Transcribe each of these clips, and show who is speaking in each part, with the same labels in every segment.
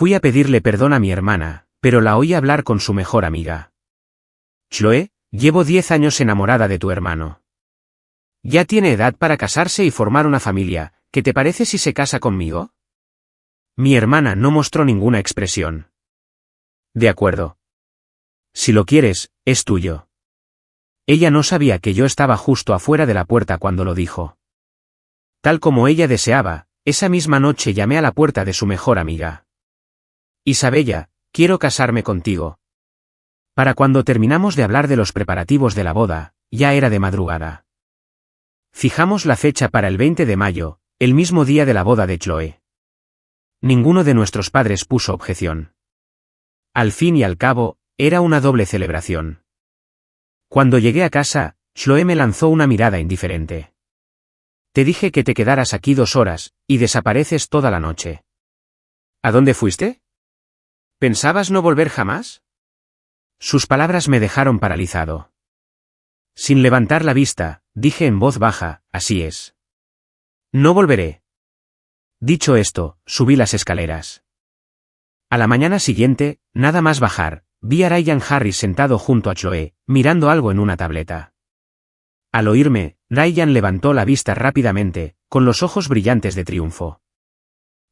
Speaker 1: Fui a pedirle perdón a mi hermana, pero la oí hablar con su mejor amiga. Chloe, llevo 10 años enamorada de tu hermano. Ya tiene edad para casarse y formar una familia, ¿qué te parece si se casa conmigo? Mi hermana no mostró ninguna expresión. De acuerdo. Si lo quieres, es tuyo. Ella no sabía que yo estaba justo afuera de la puerta cuando lo dijo. Tal como ella deseaba, esa misma noche llamé a la puerta de su mejor amiga. Isabella, quiero casarme contigo. Para cuando terminamos de hablar de los preparativos de la boda, ya era de madrugada. Fijamos la fecha para el 20 de mayo, el mismo día de la boda de Chloe. Ninguno de nuestros padres puso objeción. Al fin y al cabo, era una doble celebración. Cuando llegué a casa, Chloe me lanzó una mirada indiferente. Te dije que te quedaras aquí 2 horas, y desapareces toda la noche. ¿A dónde fuiste? ¿Pensabas no volver jamás? Sus palabras me dejaron paralizado. Sin levantar la vista, dije en voz baja, así es. No volveré. Dicho esto, subí las escaleras. A la mañana siguiente, nada más bajar, vi a Ryan Harris sentado junto a Chloe, mirando algo en una tableta. Al oírme, Ryan levantó la vista rápidamente, con los ojos brillantes de triunfo.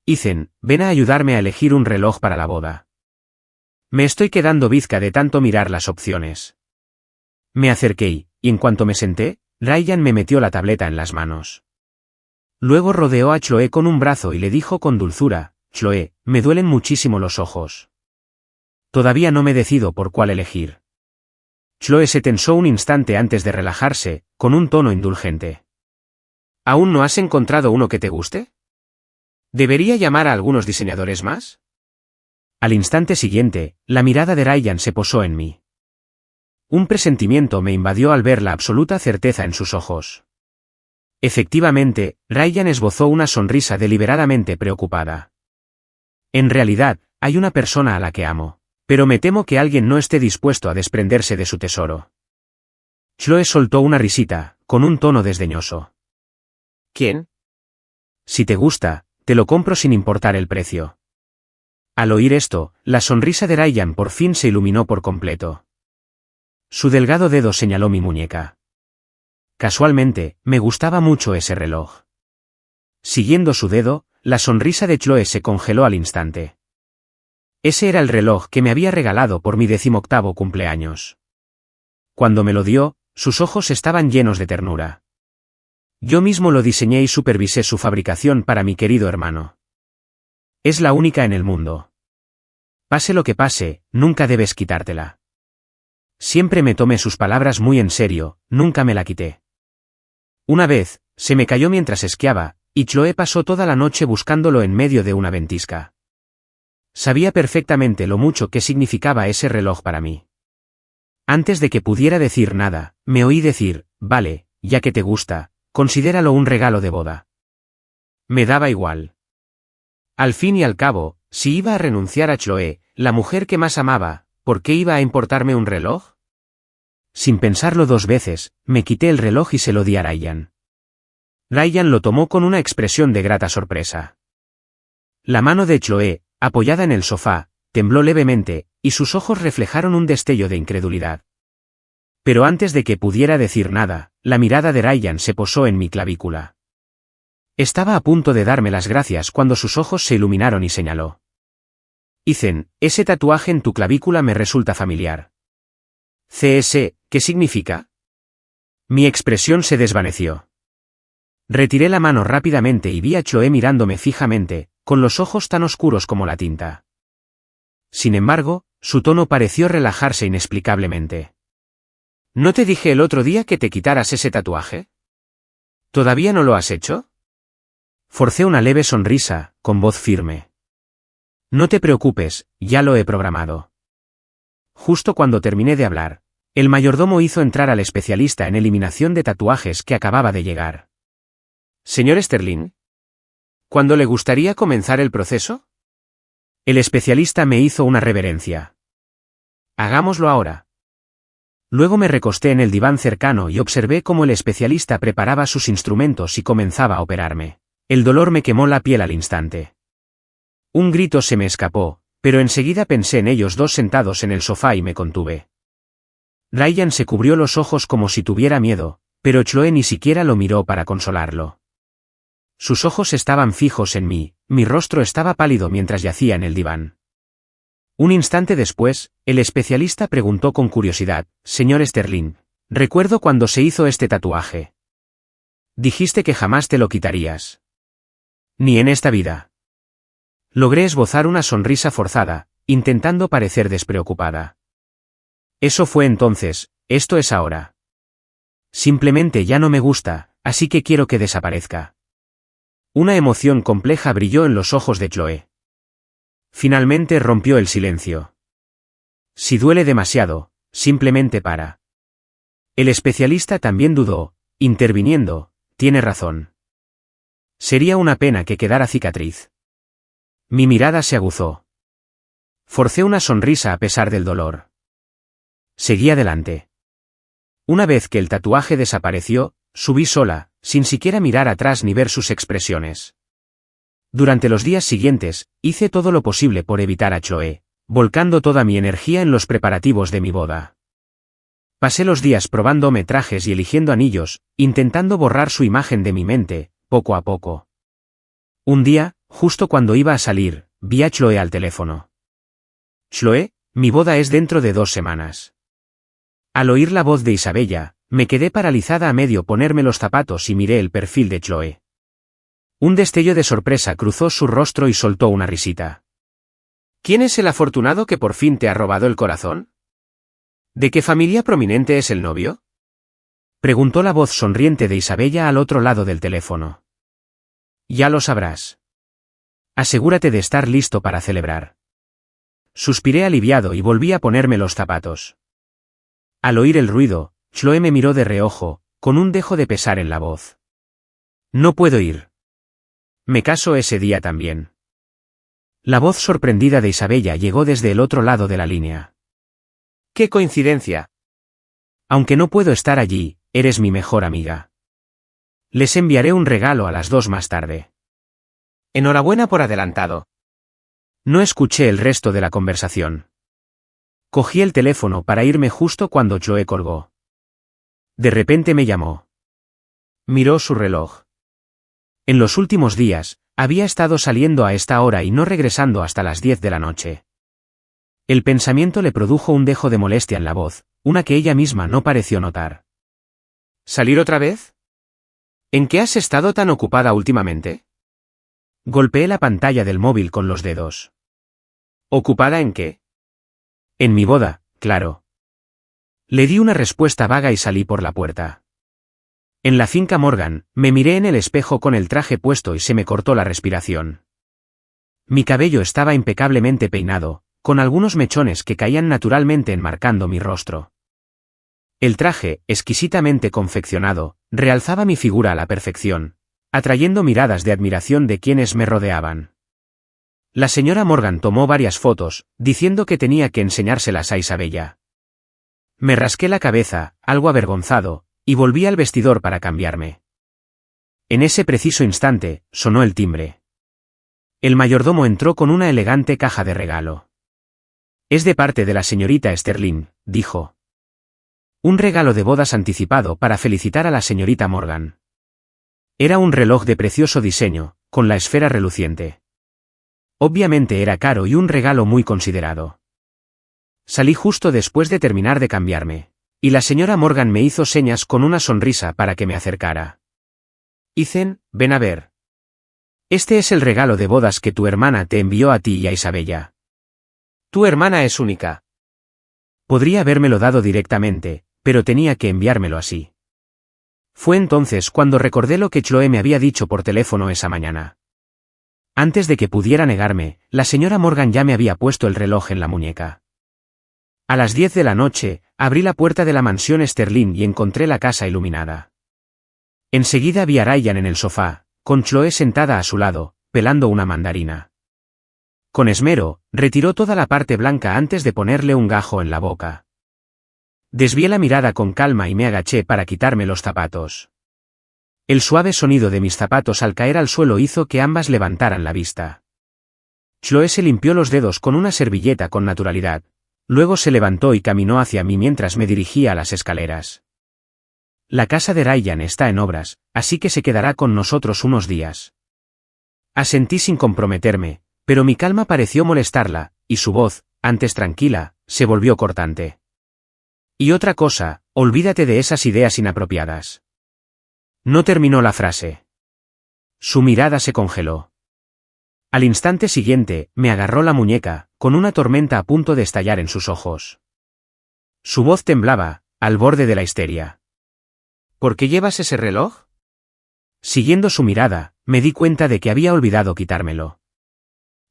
Speaker 1: Ethan, ven a ayudarme a elegir un reloj para la boda. Me estoy quedando bizca de tanto mirar las opciones. Me acerqué y en cuanto me senté, Ryan me metió la tableta en las manos. Luego rodeó a Chloe con un brazo y le dijo con dulzura, Chloe, me duelen muchísimo los ojos. Todavía no me decido por cuál elegir. Chloe se tensó un instante antes de relajarse, con un tono indulgente. ¿Aún no has encontrado uno que te guste? ¿Debería llamar a algunos diseñadores más? Al instante siguiente, la mirada de Ryan se posó en mí. Un presentimiento me invadió al ver la absoluta certeza en sus ojos. Efectivamente, Ryan esbozó una sonrisa deliberadamente preocupada. En realidad, hay una persona a la que amo, pero me temo que alguien no esté dispuesto a desprenderse de su tesoro. Chloe soltó una risita, con un tono desdeñoso. ¿Quién? Si te gusta, te lo compro sin importar el precio. Al oír esto, la sonrisa de Ryan por fin se iluminó por completo. Su delgado dedo señaló mi muñeca. Casualmente, me gustaba mucho ese reloj. Siguiendo su dedo, la sonrisa de Chloe se congeló al instante. Ese era el reloj que me había regalado por mi 18º cumpleaños. Cuando me lo dio, sus ojos estaban llenos de ternura. Yo mismo lo diseñé y supervisé su fabricación para mi querido hermano. Es la única en el mundo. Pase lo que pase, nunca debes quitártela. Siempre me tomé sus palabras muy en serio, nunca me la quité. Una vez, se me cayó mientras esquiaba, y Chloe pasó toda la noche buscándolo en medio de una ventisca. Sabía perfectamente lo mucho que significaba ese reloj para mí. Antes de que pudiera decir nada, me oí decir, vale, ya que te gusta, considéralo un regalo de boda. Me daba igual. Al fin y al cabo, si iba a renunciar a Chloe, la mujer que más amaba, ¿por qué iba a importarme un reloj? Sin pensarlo 2 veces, me quité el reloj y se lo di a Ryan. Ryan lo tomó con una expresión de grata sorpresa. La mano de Chloe, apoyada en el sofá, tembló levemente, y sus ojos reflejaron un destello de incredulidad. Pero antes de que pudiera decir nada, la mirada de Ryan se posó en mi clavícula. Estaba a punto de darme las gracias cuando sus ojos se iluminaron y señaló. Ethan, ese tatuaje en tu clavícula me resulta familiar. CS, ¿qué significa? Mi expresión se desvaneció. Retiré la mano rápidamente y vi a Chloe mirándome fijamente, con los ojos tan oscuros como la tinta. Sin embargo, su tono pareció relajarse inexplicablemente. ¿No te dije el otro día que te quitaras ese tatuaje? ¿Todavía no lo has hecho? Forcé una leve sonrisa, con voz firme. No te preocupes, ya lo he programado. Justo cuando terminé de hablar, el mayordomo hizo entrar al especialista en eliminación de tatuajes que acababa de llegar. Señor Sterling, ¿cuándo le gustaría comenzar el proceso? El especialista me hizo una reverencia. Hagámoslo ahora. Luego me recosté en el diván cercano y observé cómo el especialista preparaba sus instrumentos y comenzaba a operarme. El dolor me quemó la piel al instante. Un grito se me escapó, pero enseguida pensé en ellos dos sentados en el sofá y me contuve. Ryan se cubrió los ojos como si tuviera miedo, pero Chloe ni siquiera lo miró para consolarlo. Sus ojos estaban fijos en mí, mi rostro estaba pálido mientras yacía en el diván. Un instante después, el especialista preguntó con curiosidad: «Señor Sterling, recuerdo cuando se hizo este tatuaje. Dijiste que jamás te lo quitarías. Ni en esta vida». Logré esbozar una sonrisa forzada, intentando parecer despreocupada. Eso fue entonces, esto es ahora. Simplemente ya no me gusta, así que quiero que desaparezca. Una emoción compleja brilló en los ojos de Chloe. Finalmente rompió el silencio. Si duele demasiado, simplemente para. El especialista también dudó, interviniendo: «Tiene razón. Sería una pena que quedara cicatriz». Mi mirada se aguzó. Forcé una sonrisa a pesar del dolor. Seguí adelante. Una vez que el tatuaje desapareció, subí sola, sin siquiera mirar atrás ni ver sus expresiones. Durante los días siguientes, hice todo lo posible por evitar a Chloe, volcando toda mi energía en los preparativos de mi boda. Pasé los días probándome trajes y eligiendo anillos, intentando borrar su imagen de mi mente, poco a poco. Un día, justo cuando iba a salir, vi a Chloe al teléfono. «Chloe, mi boda es dentro de 2 semanas». Al oír la voz de Isabella, me quedé paralizada a medio ponerme los zapatos y miré el perfil de Chloe. Un destello de sorpresa cruzó su rostro y soltó una risita. «¿Quién es el afortunado que por fin te ha robado el corazón? ¿De qué familia prominente es el novio?», preguntó la voz sonriente de Isabella al otro lado del teléfono. «Ya lo sabrás. Asegúrate de estar listo para celebrar». Suspiré aliviado y volví a ponerme los zapatos. Al oír el ruido, Chloe me miró de reojo, con un dejo de pesar en la voz. «No puedo ir. Me caso ese día también». La voz sorprendida de Isabella llegó desde el otro lado de la línea. «¡Qué coincidencia! Aunque no puedo estar allí, eres mi mejor amiga. Les enviaré un regalo a las 2 más tarde». «Enhorabuena por adelantado». No escuché el resto de la conversación. Cogí el teléfono para irme justo cuando Chloe colgó. De repente me llamó. Miró su reloj. En los últimos días, había estado saliendo a esta hora y no regresando hasta las 10 de la noche. El pensamiento le produjo un dejo de molestia en la voz, una que ella misma no pareció notar. «¿Salir otra vez? ¿En qué has estado tan ocupada últimamente?». Golpeé la pantalla del móvil con los dedos. «¿Ocupada en qué?». «En mi boda, claro». Le di una respuesta vaga y salí por la puerta. En la finca Morgan, me miré en el espejo con el traje puesto y se me cortó la respiración. Mi cabello estaba impecablemente peinado, con algunos mechones que caían naturalmente enmarcando mi rostro. El traje, exquisitamente confeccionado, realzaba mi figura a la perfección, atrayendo miradas de admiración de quienes me rodeaban. La señora Morgan tomó varias fotos, diciendo que tenía que enseñárselas a Isabella. Me rasqué la cabeza, algo avergonzado, y volví al vestidor para cambiarme. En ese preciso instante, sonó el timbre. El mayordomo entró con una elegante caja de regalo. «Es de parte de la señorita Sterling», dijo. Un regalo de bodas anticipado para felicitar a la señorita Morgan. Era un reloj de precioso diseño, con la esfera reluciente. Obviamente era caro y un regalo muy considerado. Salí justo después de terminar de cambiarme, y la señora Morgan me hizo señas con una sonrisa para que me acercara. «Ethan, ven a ver. Este es el regalo de bodas que tu hermana te envió a ti y a Isabella. Tu hermana es única». Podría habérmelo dado directamente, pero tenía que enviármelo así. Fue entonces cuando recordé lo que Chloe me había dicho por teléfono esa mañana. Antes de que pudiera negarme, la señora Morgan ya me había puesto el reloj en la muñeca. A las 10 de la noche, abrí la puerta de la mansión Sterling y encontré la casa iluminada. Enseguida vi a Ryan en el sofá, con Chloe sentada a su lado, pelando una mandarina. Con esmero, retiró toda la parte blanca antes de ponerle un gajo en la boca. Desvié la mirada con calma y me agaché para quitarme los zapatos. El suave sonido de mis zapatos al caer al suelo hizo que ambas levantaran la vista. Chloe se limpió los dedos con una servilleta con naturalidad. Luego se levantó y caminó hacia mí mientras me dirigía a las escaleras. La casa de Ryan está en obras, así que se quedará con nosotros unos días. Asentí sin comprometerme, pero mi calma pareció molestarla, y su voz, antes tranquila, se volvió cortante. Y otra cosa, olvídate de esas ideas inapropiadas. No terminó la frase. Su mirada se congeló. Al instante siguiente, me agarró la muñeca, con una tormenta a punto de estallar en sus ojos. Su voz temblaba, al borde de la histeria. ¿Por qué llevas ese reloj? Siguiendo su mirada, me di cuenta de que había olvidado quitármelo.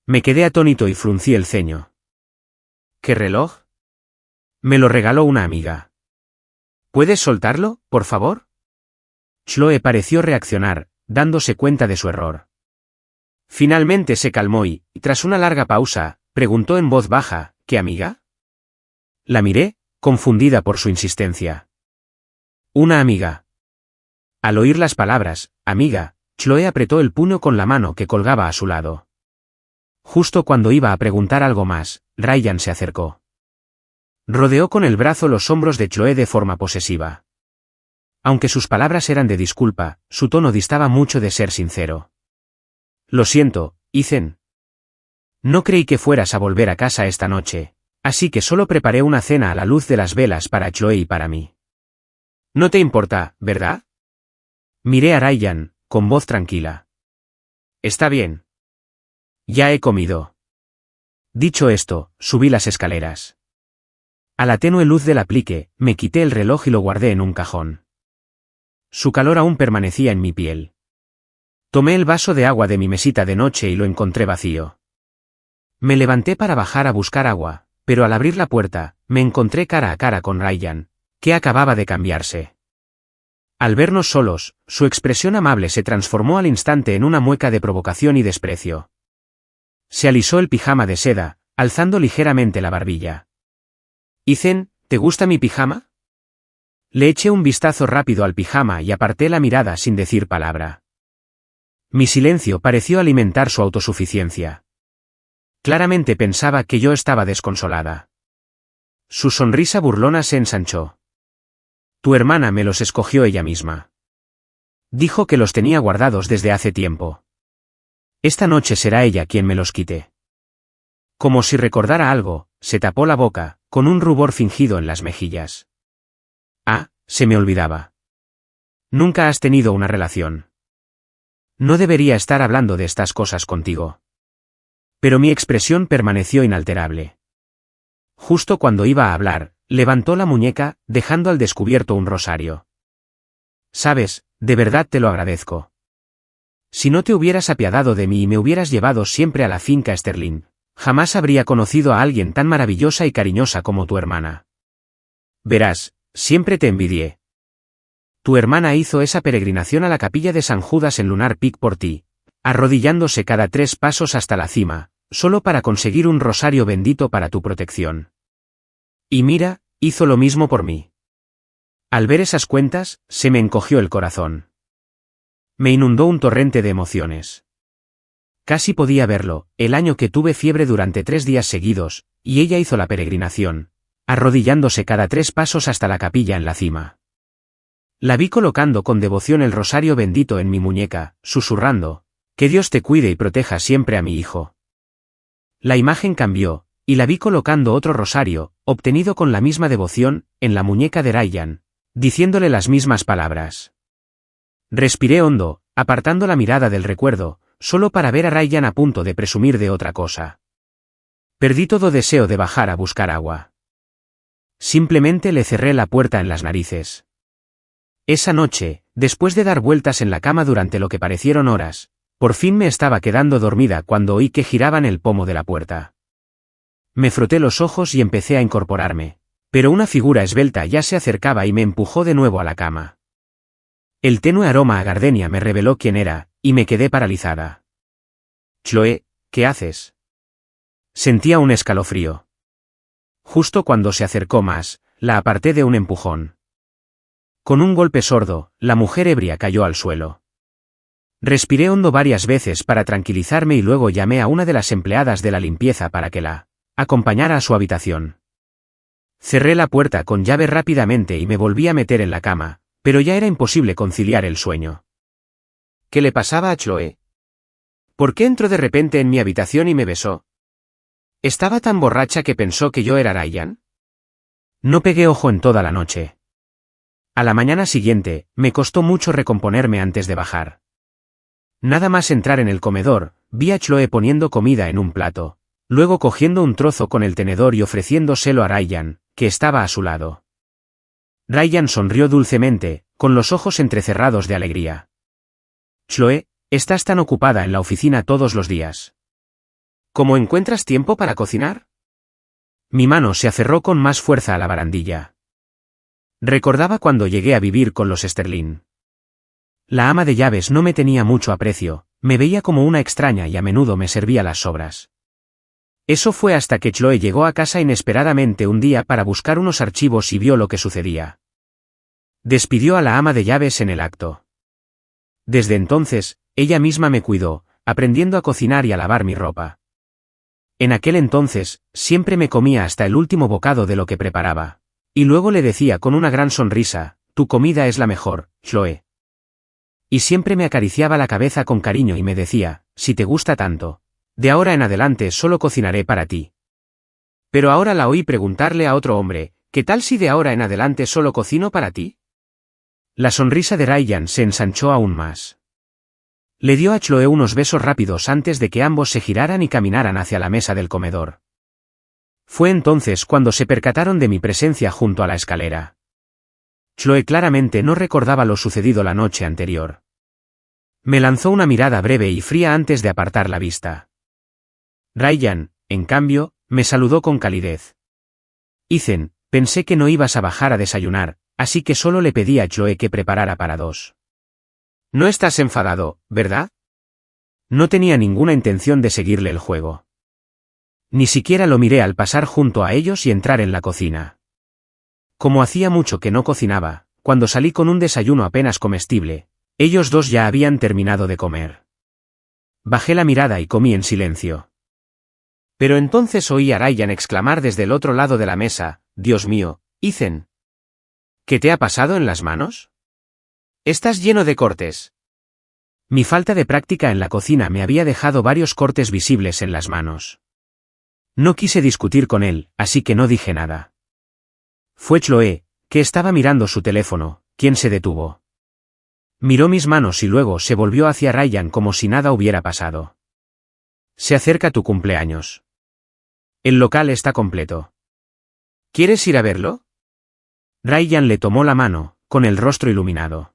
Speaker 1: Me quedé atónito y fruncí el ceño. ¿Qué reloj? Me lo regaló una amiga. ¿Puedes soltarlo, por favor? Chloe pareció reaccionar, dándose cuenta de su error. Finalmente se calmó y, tras una larga pausa, preguntó en voz baja, ¿qué amiga? La miré, confundida por su insistencia. Una amiga. Al oír las palabras, amiga, Chloe apretó el puño con la mano que colgaba a su lado. Justo cuando iba a preguntar algo más, Ryan se acercó. Rodeó con el brazo los hombros de Chloe de forma posesiva. Aunque sus palabras eran de disculpa, su tono distaba mucho de ser sincero. Lo siento, Ethan. No creí que fueras a volver a casa esta noche, así que solo preparé una cena a la luz de las velas para Chloe y para mí. No te importa, ¿verdad? Miré a Ryan, con voz tranquila. Está bien. Ya he comido. Dicho esto, subí las escaleras. A la tenue luz del aplique, me quité el reloj y lo guardé en un cajón. Su calor aún permanecía en mi piel. Tomé el vaso de agua de mi mesita de noche y lo encontré vacío. Me levanté para bajar a buscar agua, pero al abrir la puerta, me encontré cara a cara con Ryan, que acababa de cambiarse. Al vernos solos, su expresión amable se transformó al instante en una mueca de provocación y desprecio. Se alisó el pijama de seda, alzando ligeramente la barbilla. Ethan, ¿te gusta mi pijama? Le eché un vistazo rápido al pijama y aparté la mirada sin decir palabra. Mi silencio pareció alimentar su autosuficiencia. Claramente pensaba que yo estaba desconsolada. Su sonrisa burlona se ensanchó. Tu hermana me los escogió ella misma. Dijo que los tenía guardados desde hace tiempo. Esta noche será ella quien me los quite. Como si recordara algo, se tapó la boca, con un rubor fingido en las mejillas. Ah, se me olvidaba. Nunca has tenido una relación. No debería estar hablando de estas cosas contigo. Pero mi expresión permaneció inalterable. Justo cuando iba a hablar, levantó la muñeca, dejando al descubierto un rosario. Sabes, de verdad te lo agradezco. Si no te hubieras apiadado de mí y me hubieras llevado siempre a la finca Sterling, jamás habría conocido a alguien tan maravillosa y cariñosa como tu hermana. Verás, siempre te envidié. Tu hermana hizo esa peregrinación a la capilla de San Judas en Lunar Peak por ti, arrodillándose cada 3 pasos hasta la cima, solo para conseguir un rosario bendito para tu protección. Y mira, hizo lo mismo por mí. Al ver esas cuentas, se me encogió el corazón. Me inundó un torrente de emociones. Casi podía verlo, el año que tuve fiebre durante 3 días seguidos, y ella hizo la peregrinación, arrodillándose cada 3 pasos hasta la capilla en la cima. La vi colocando con devoción el rosario bendito en mi muñeca, susurrando, que Dios te cuide y proteja siempre a mi hijo. La imagen cambió, y la vi colocando otro rosario, obtenido con la misma devoción, en la muñeca de Ryan, diciéndole las mismas palabras. Respiré hondo, apartando la mirada del recuerdo, solo para ver a Ryan a punto de presumir de otra cosa. Perdí todo deseo de bajar a buscar agua. Simplemente le cerré la puerta en las narices. Esa noche, después de dar vueltas en la cama durante lo que parecieron horas, por fin me estaba quedando dormida cuando oí que giraban el pomo de la puerta. Me froté los ojos y empecé a incorporarme, pero una figura esbelta ya se acercaba y me empujó de nuevo a la cama. El tenue aroma a gardenia me reveló quién era, y me quedé paralizada. Chloe, ¿qué haces? Sentía un escalofrío. Justo cuando se acercó más, la aparté de un empujón. Con un golpe sordo, la mujer ebria cayó al suelo. Respiré hondo varias veces para tranquilizarme y luego llamé a una de las empleadas de la limpieza para que la acompañara a su habitación. Cerré la puerta con llave rápidamente y me volví a meter en la cama, pero ya era imposible conciliar el sueño. ¿Qué le pasaba a Chloe? ¿Por qué entró de repente en mi habitación y me besó? ¿Estaba tan borracha que pensó que yo era Ryan? No pegué ojo en toda la noche. A la mañana siguiente, me costó mucho recomponerme antes de bajar. Nada más entrar en el comedor, vi a Chloe poniendo comida en un plato, luego cogiendo un trozo con el tenedor y ofreciéndoselo a Ryan, que estaba a su lado. Ryan sonrió dulcemente, con los ojos entrecerrados de alegría. Chloe, estás tan ocupada en la oficina todos los días. ¿Cómo encuentras tiempo para cocinar? Mi mano se aferró con más fuerza a la barandilla. Recordaba cuando llegué a vivir con los Sterling. La ama de llaves no me tenía mucho aprecio, me veía como una extraña y a menudo me servía las sobras. Eso fue hasta que Chloe llegó a casa inesperadamente un día para buscar unos archivos y vio lo que sucedía. Despidió a la ama de llaves en el acto. Desde entonces, ella misma me cuidó, aprendiendo a cocinar y a lavar mi ropa. En aquel entonces, siempre me comía hasta el último bocado de lo que preparaba. Y luego le decía con una gran sonrisa, tu comida es la mejor, Chloe. Y siempre me acariciaba la cabeza con cariño y me decía, si te gusta tanto, de ahora en adelante solo cocinaré para ti. Pero ahora la oí preguntarle a otro hombre, ¿qué tal si de ahora en adelante solo cocino para ti? La sonrisa de Ryan se ensanchó aún más. Le dio a Chloe unos besos rápidos antes de que ambos se giraran y caminaran hacia la mesa del comedor. Fue entonces cuando se percataron de mi presencia junto a la escalera. Chloe claramente no recordaba lo sucedido la noche anterior. Me lanzó una mirada breve y fría antes de apartar la vista. Ryan, en cambio, me saludó con calidez. Ethan, pensé que no ibas a bajar a desayunar, así que solo le pedí a Chloe que preparara para dos. No estás enfadado, ¿verdad? No tenía ninguna intención de seguirle el juego. Ni siquiera lo miré al pasar junto a ellos y entrar en la cocina. Como hacía mucho que no cocinaba, cuando salí con un desayuno apenas comestible, ellos dos ya habían terminado de comer. Bajé la mirada y comí en silencio. Pero entonces oí a Ryan exclamar desde el otro lado de la mesa, Dios mío, Ethan. ¿Qué te ha pasado en las manos? Estás lleno de cortes. Mi falta de práctica en la cocina me había dejado varios cortes visibles en las manos. No quise discutir con él, así que no dije nada. Fue Chloe, que estaba mirando su teléfono, quien se detuvo. Miró mis manos y luego se volvió hacia Ryan como si nada hubiera pasado. Se acerca tu cumpleaños. El local está completo. ¿Quieres ir a verlo? Ryan le tomó la mano, con el rostro iluminado.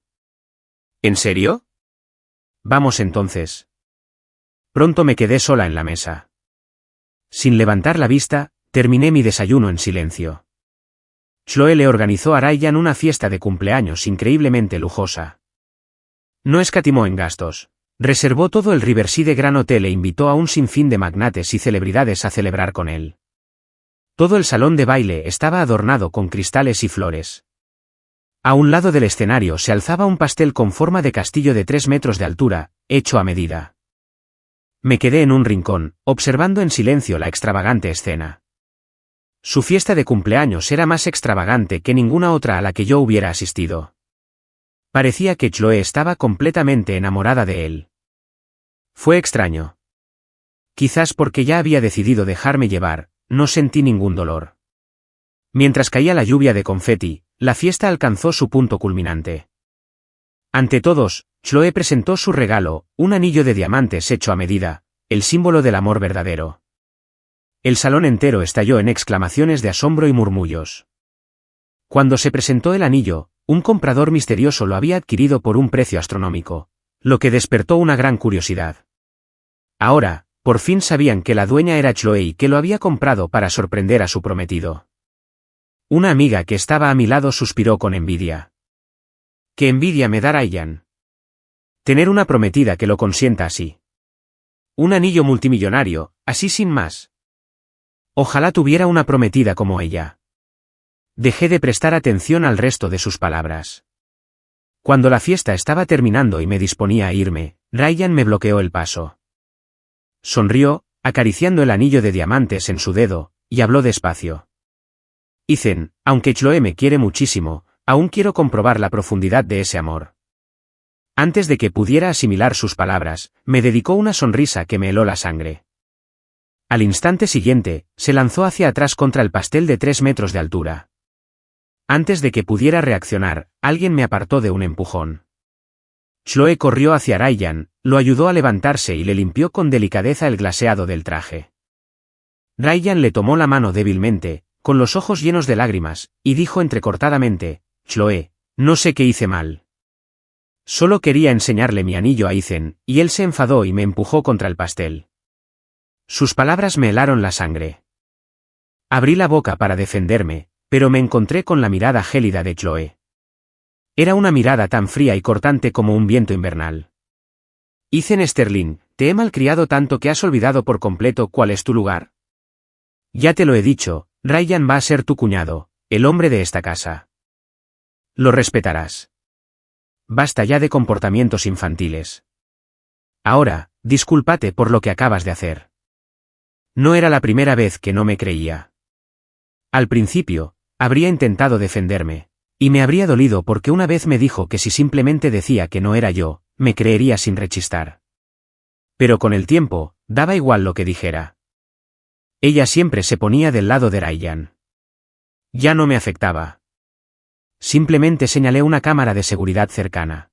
Speaker 1: ¿En serio? Vamos entonces. Pronto me quedé sola en la mesa. Sin levantar la vista, terminé mi desayuno en silencio. Chloe le organizó a Ryan una fiesta de cumpleaños increíblemente lujosa. No escatimó en gastos. Reservó todo el Riverside Grand Hotel e invitó a un sinfín de magnates y celebridades a celebrar con él. Todo el salón de baile estaba adornado con cristales y flores. A un lado del escenario se alzaba un pastel con forma de castillo de 3 metros de altura, hecho a medida. Me quedé en un rincón, observando en silencio la extravagante escena. Su fiesta de cumpleaños era más extravagante que ninguna otra a la que yo hubiera asistido. Parecía que Chloe estaba completamente enamorada de él. Fue extraño. Quizás porque ya había decidido dejarme llevar, no sentí ningún dolor. Mientras caía la lluvia de confeti, la fiesta alcanzó su punto culminante. Ante todos, Chloe presentó su regalo, un anillo de diamantes hecho a medida, el símbolo del amor verdadero. El salón entero estalló en exclamaciones de asombro y murmullos. Cuando se presentó el anillo, un comprador misterioso lo había adquirido por un precio astronómico, lo que despertó una gran curiosidad. Ahora, por fin sabían que la dueña era Chloe y que lo había comprado para sorprender a su prometido. Una amiga que estaba a mi lado suspiró con envidia. ¡Qué envidia me da Ryan! Tener una prometida que lo consienta así. Un anillo multimillonario, así sin más. Ojalá tuviera una prometida como ella. Dejé de prestar atención al resto de sus palabras. Cuando la fiesta estaba terminando y me disponía a irme, Ryan me bloqueó el paso. Sonrió, acariciando el anillo de diamantes en su dedo, y habló despacio. Ethan, aunque Chloe me quiere muchísimo, aún quiero comprobar la profundidad de ese amor. Antes de que pudiera asimilar sus palabras, me dedicó una sonrisa que me heló la sangre. Al instante siguiente, se lanzó hacia atrás contra el pastel de 3 metros de altura. Antes de que pudiera reaccionar, alguien me apartó de un empujón. Chloe corrió hacia Ryan, lo ayudó a levantarse y le limpió con delicadeza el glaseado del traje. Ryan le tomó la mano débilmente, con los ojos llenos de lágrimas, y dijo entrecortadamente, «Chloe, no sé qué hice mal. Solo quería enseñarle mi anillo a Ethan, y él se enfadó y me empujó contra el pastel». Sus palabras me helaron la sangre. Abrí la boca para defenderme, pero me encontré con la mirada gélida de Chloe. Era una mirada tan fría y cortante como un viento invernal. Ethan Sterling, te he malcriado tanto que has olvidado por completo cuál es tu lugar. Ya te lo he dicho, Ryan va a ser tu cuñado, el hombre de esta casa. Lo respetarás. Basta ya de comportamientos infantiles. Ahora, discúlpate por lo que acabas de hacer. No era la primera vez que no me creía. Al principio, habría intentado defenderme, y me habría dolido porque una vez me dijo que si simplemente decía que no era yo, me creería sin rechistar. Pero con el tiempo, daba igual lo que dijera. Ella siempre se ponía del lado de Ryan. Ya no me afectaba. Simplemente señalé una cámara de seguridad cercana.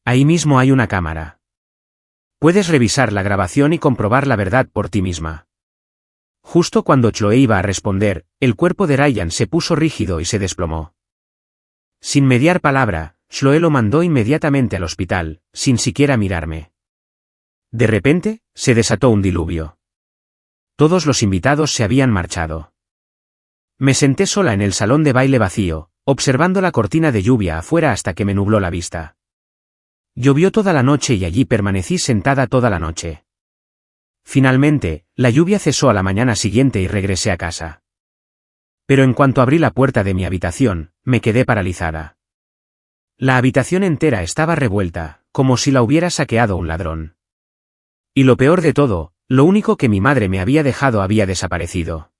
Speaker 1: Ahí mismo hay una cámara. Puedes revisar la grabación y comprobar la verdad por ti misma. Justo cuando Chloe iba a responder, el cuerpo de Ryan se puso rígido y se desplomó. Sin mediar palabra, Chloe lo mandó inmediatamente al hospital, sin siquiera mirarme. De repente, se desató un diluvio. Todos los invitados se habían marchado. Me senté sola en el salón de baile vacío, observando la cortina de lluvia afuera hasta que me nubló la vista. Llovió toda la noche y allí permanecí sentada toda la noche. Finalmente, la lluvia cesó a la mañana siguiente y regresé a casa. Pero en cuanto abrí la puerta de mi habitación, me quedé paralizada. La habitación entera estaba revuelta, como si la hubiera saqueado un ladrón. Y lo peor de todo, lo único que mi madre me había dejado había desaparecido.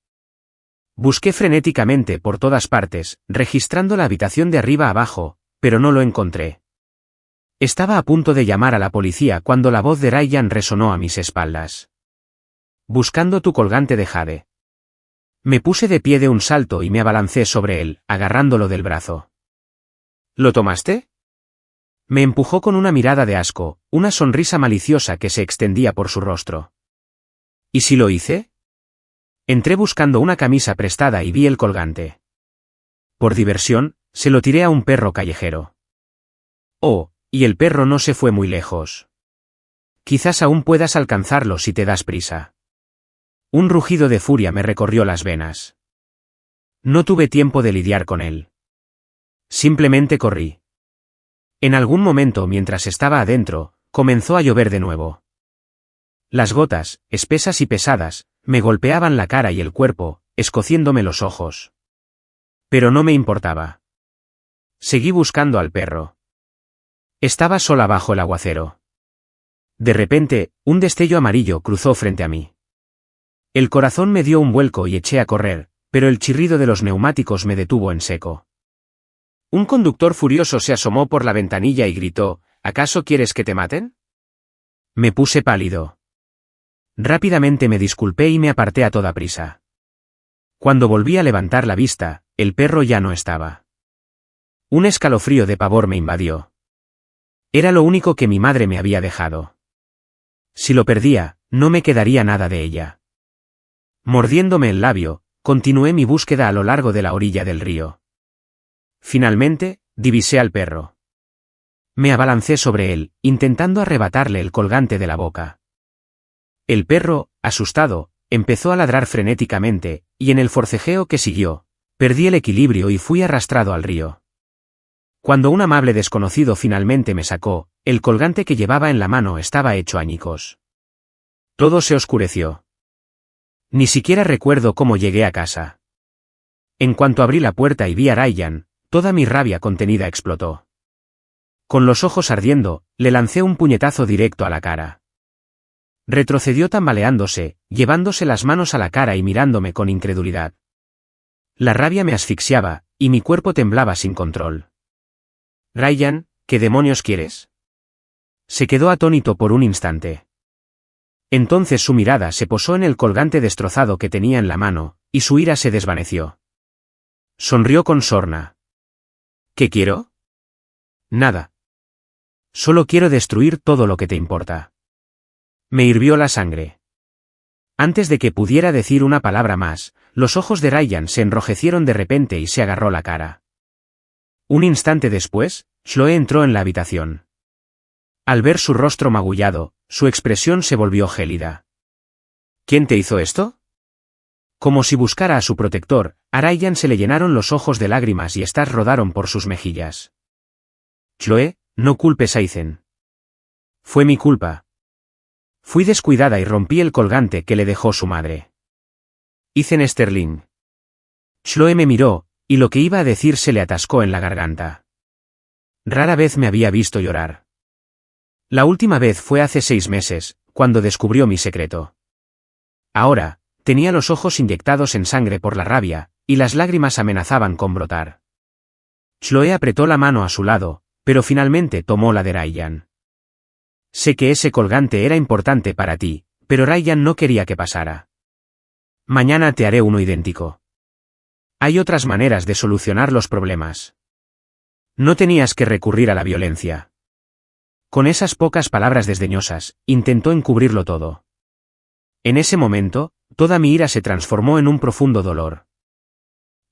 Speaker 1: Busqué frenéticamente por todas partes, registrando la habitación de arriba a abajo, pero no lo encontré. Estaba a punto de llamar a la policía cuando la voz de Ryan resonó a mis espaldas. Buscando tu colgante de jade. Me puse de pie de un salto y me abalancé sobre él, agarrándolo del brazo. ¿Lo tomaste? Me empujó con una mirada de asco, una sonrisa maliciosa que se extendía por su rostro. ¿Y si lo hice? Entré buscando una camisa prestada y vi el colgante. Por diversión, se lo tiré a un perro callejero. Oh, y el perro no se fue muy lejos. Quizás aún puedas alcanzarlo si te das prisa. Un rugido de furia me recorrió las venas. No tuve tiempo de lidiar con él. Simplemente corrí. En algún momento mientras estaba adentro, comenzó a llover de nuevo. Las gotas, espesas y pesadas, me golpeaban la cara y el cuerpo, escociéndome los ojos. Pero no me importaba. Seguí buscando al perro. Estaba sola bajo el aguacero. De repente, un destello amarillo cruzó frente a mí. El corazón me dio un vuelco y eché a correr, pero el chirrido de los neumáticos me detuvo en seco. Un conductor furioso se asomó por la ventanilla y gritó, ¿acaso quieres que te maten? Me puse pálido. Rápidamente me disculpé y me aparté a toda prisa. Cuando volví a levantar la vista, el perro ya no estaba. Un escalofrío de pavor me invadió. Era lo único que mi madre me había dejado. Si lo perdía, no me quedaría nada de ella. Mordiéndome el labio, continué mi búsqueda a lo largo de la orilla del río. Finalmente, divisé al perro. Me abalancé sobre él, intentando arrebatarle el colgante de la boca. El perro, asustado, empezó a ladrar frenéticamente, y en el forcejeo que siguió, perdí el equilibrio y fui arrastrado al río. Cuando un amable desconocido finalmente me sacó, el colgante que llevaba en la mano estaba hecho añicos. Todo se oscureció. Ni siquiera recuerdo cómo llegué a casa. En cuanto abrí la puerta y vi a Ryan, toda mi rabia contenida explotó. Con los ojos ardiendo, le lancé un puñetazo directo a la cara. Retrocedió tambaleándose, llevándose las manos a la cara y mirándome con incredulidad. La rabia me asfixiaba, y mi cuerpo temblaba sin control. Ryan, ¿qué demonios quieres? Se quedó atónito por un instante. Entonces su mirada se posó en el colgante destrozado que tenía en la mano, y su ira se desvaneció. Sonrió con sorna. ¿Qué quiero? Nada. Solo quiero destruir todo lo que te importa. Me hirvió la sangre. Antes de que pudiera decir una palabra más, los ojos de Ryan se enrojecieron de repente y se agarró la cara. Un instante después, Chloe entró en la habitación. Al ver su rostro magullado, su expresión se volvió gélida. ¿Quién te hizo esto? Como si buscara a su protector, a Ryan se le llenaron los ojos de lágrimas y estas rodaron por sus mejillas. Chloe, no culpes a Ethan. Fue mi culpa. Fui descuidada y rompí el colgante que le dejó su madre. Ethan Sterling. Chloe me miró, y lo que iba a decir se le atascó en la garganta. Rara vez me había visto llorar. La última vez fue hace 6 meses, cuando descubrió mi secreto. Ahora, tenía los ojos inyectados en sangre por la rabia, y las lágrimas amenazaban con brotar. Chloe apretó la mano a su lado, pero finalmente tomó la de Ryan. Sé que ese colgante era importante para ti, pero Ryan no quería que pasara. Mañana te haré uno idéntico. Hay otras maneras de solucionar los problemas. No tenías que recurrir a la violencia. Con esas pocas palabras desdeñosas, intentó encubrirlo todo. En ese momento, toda mi ira se transformó en un profundo dolor.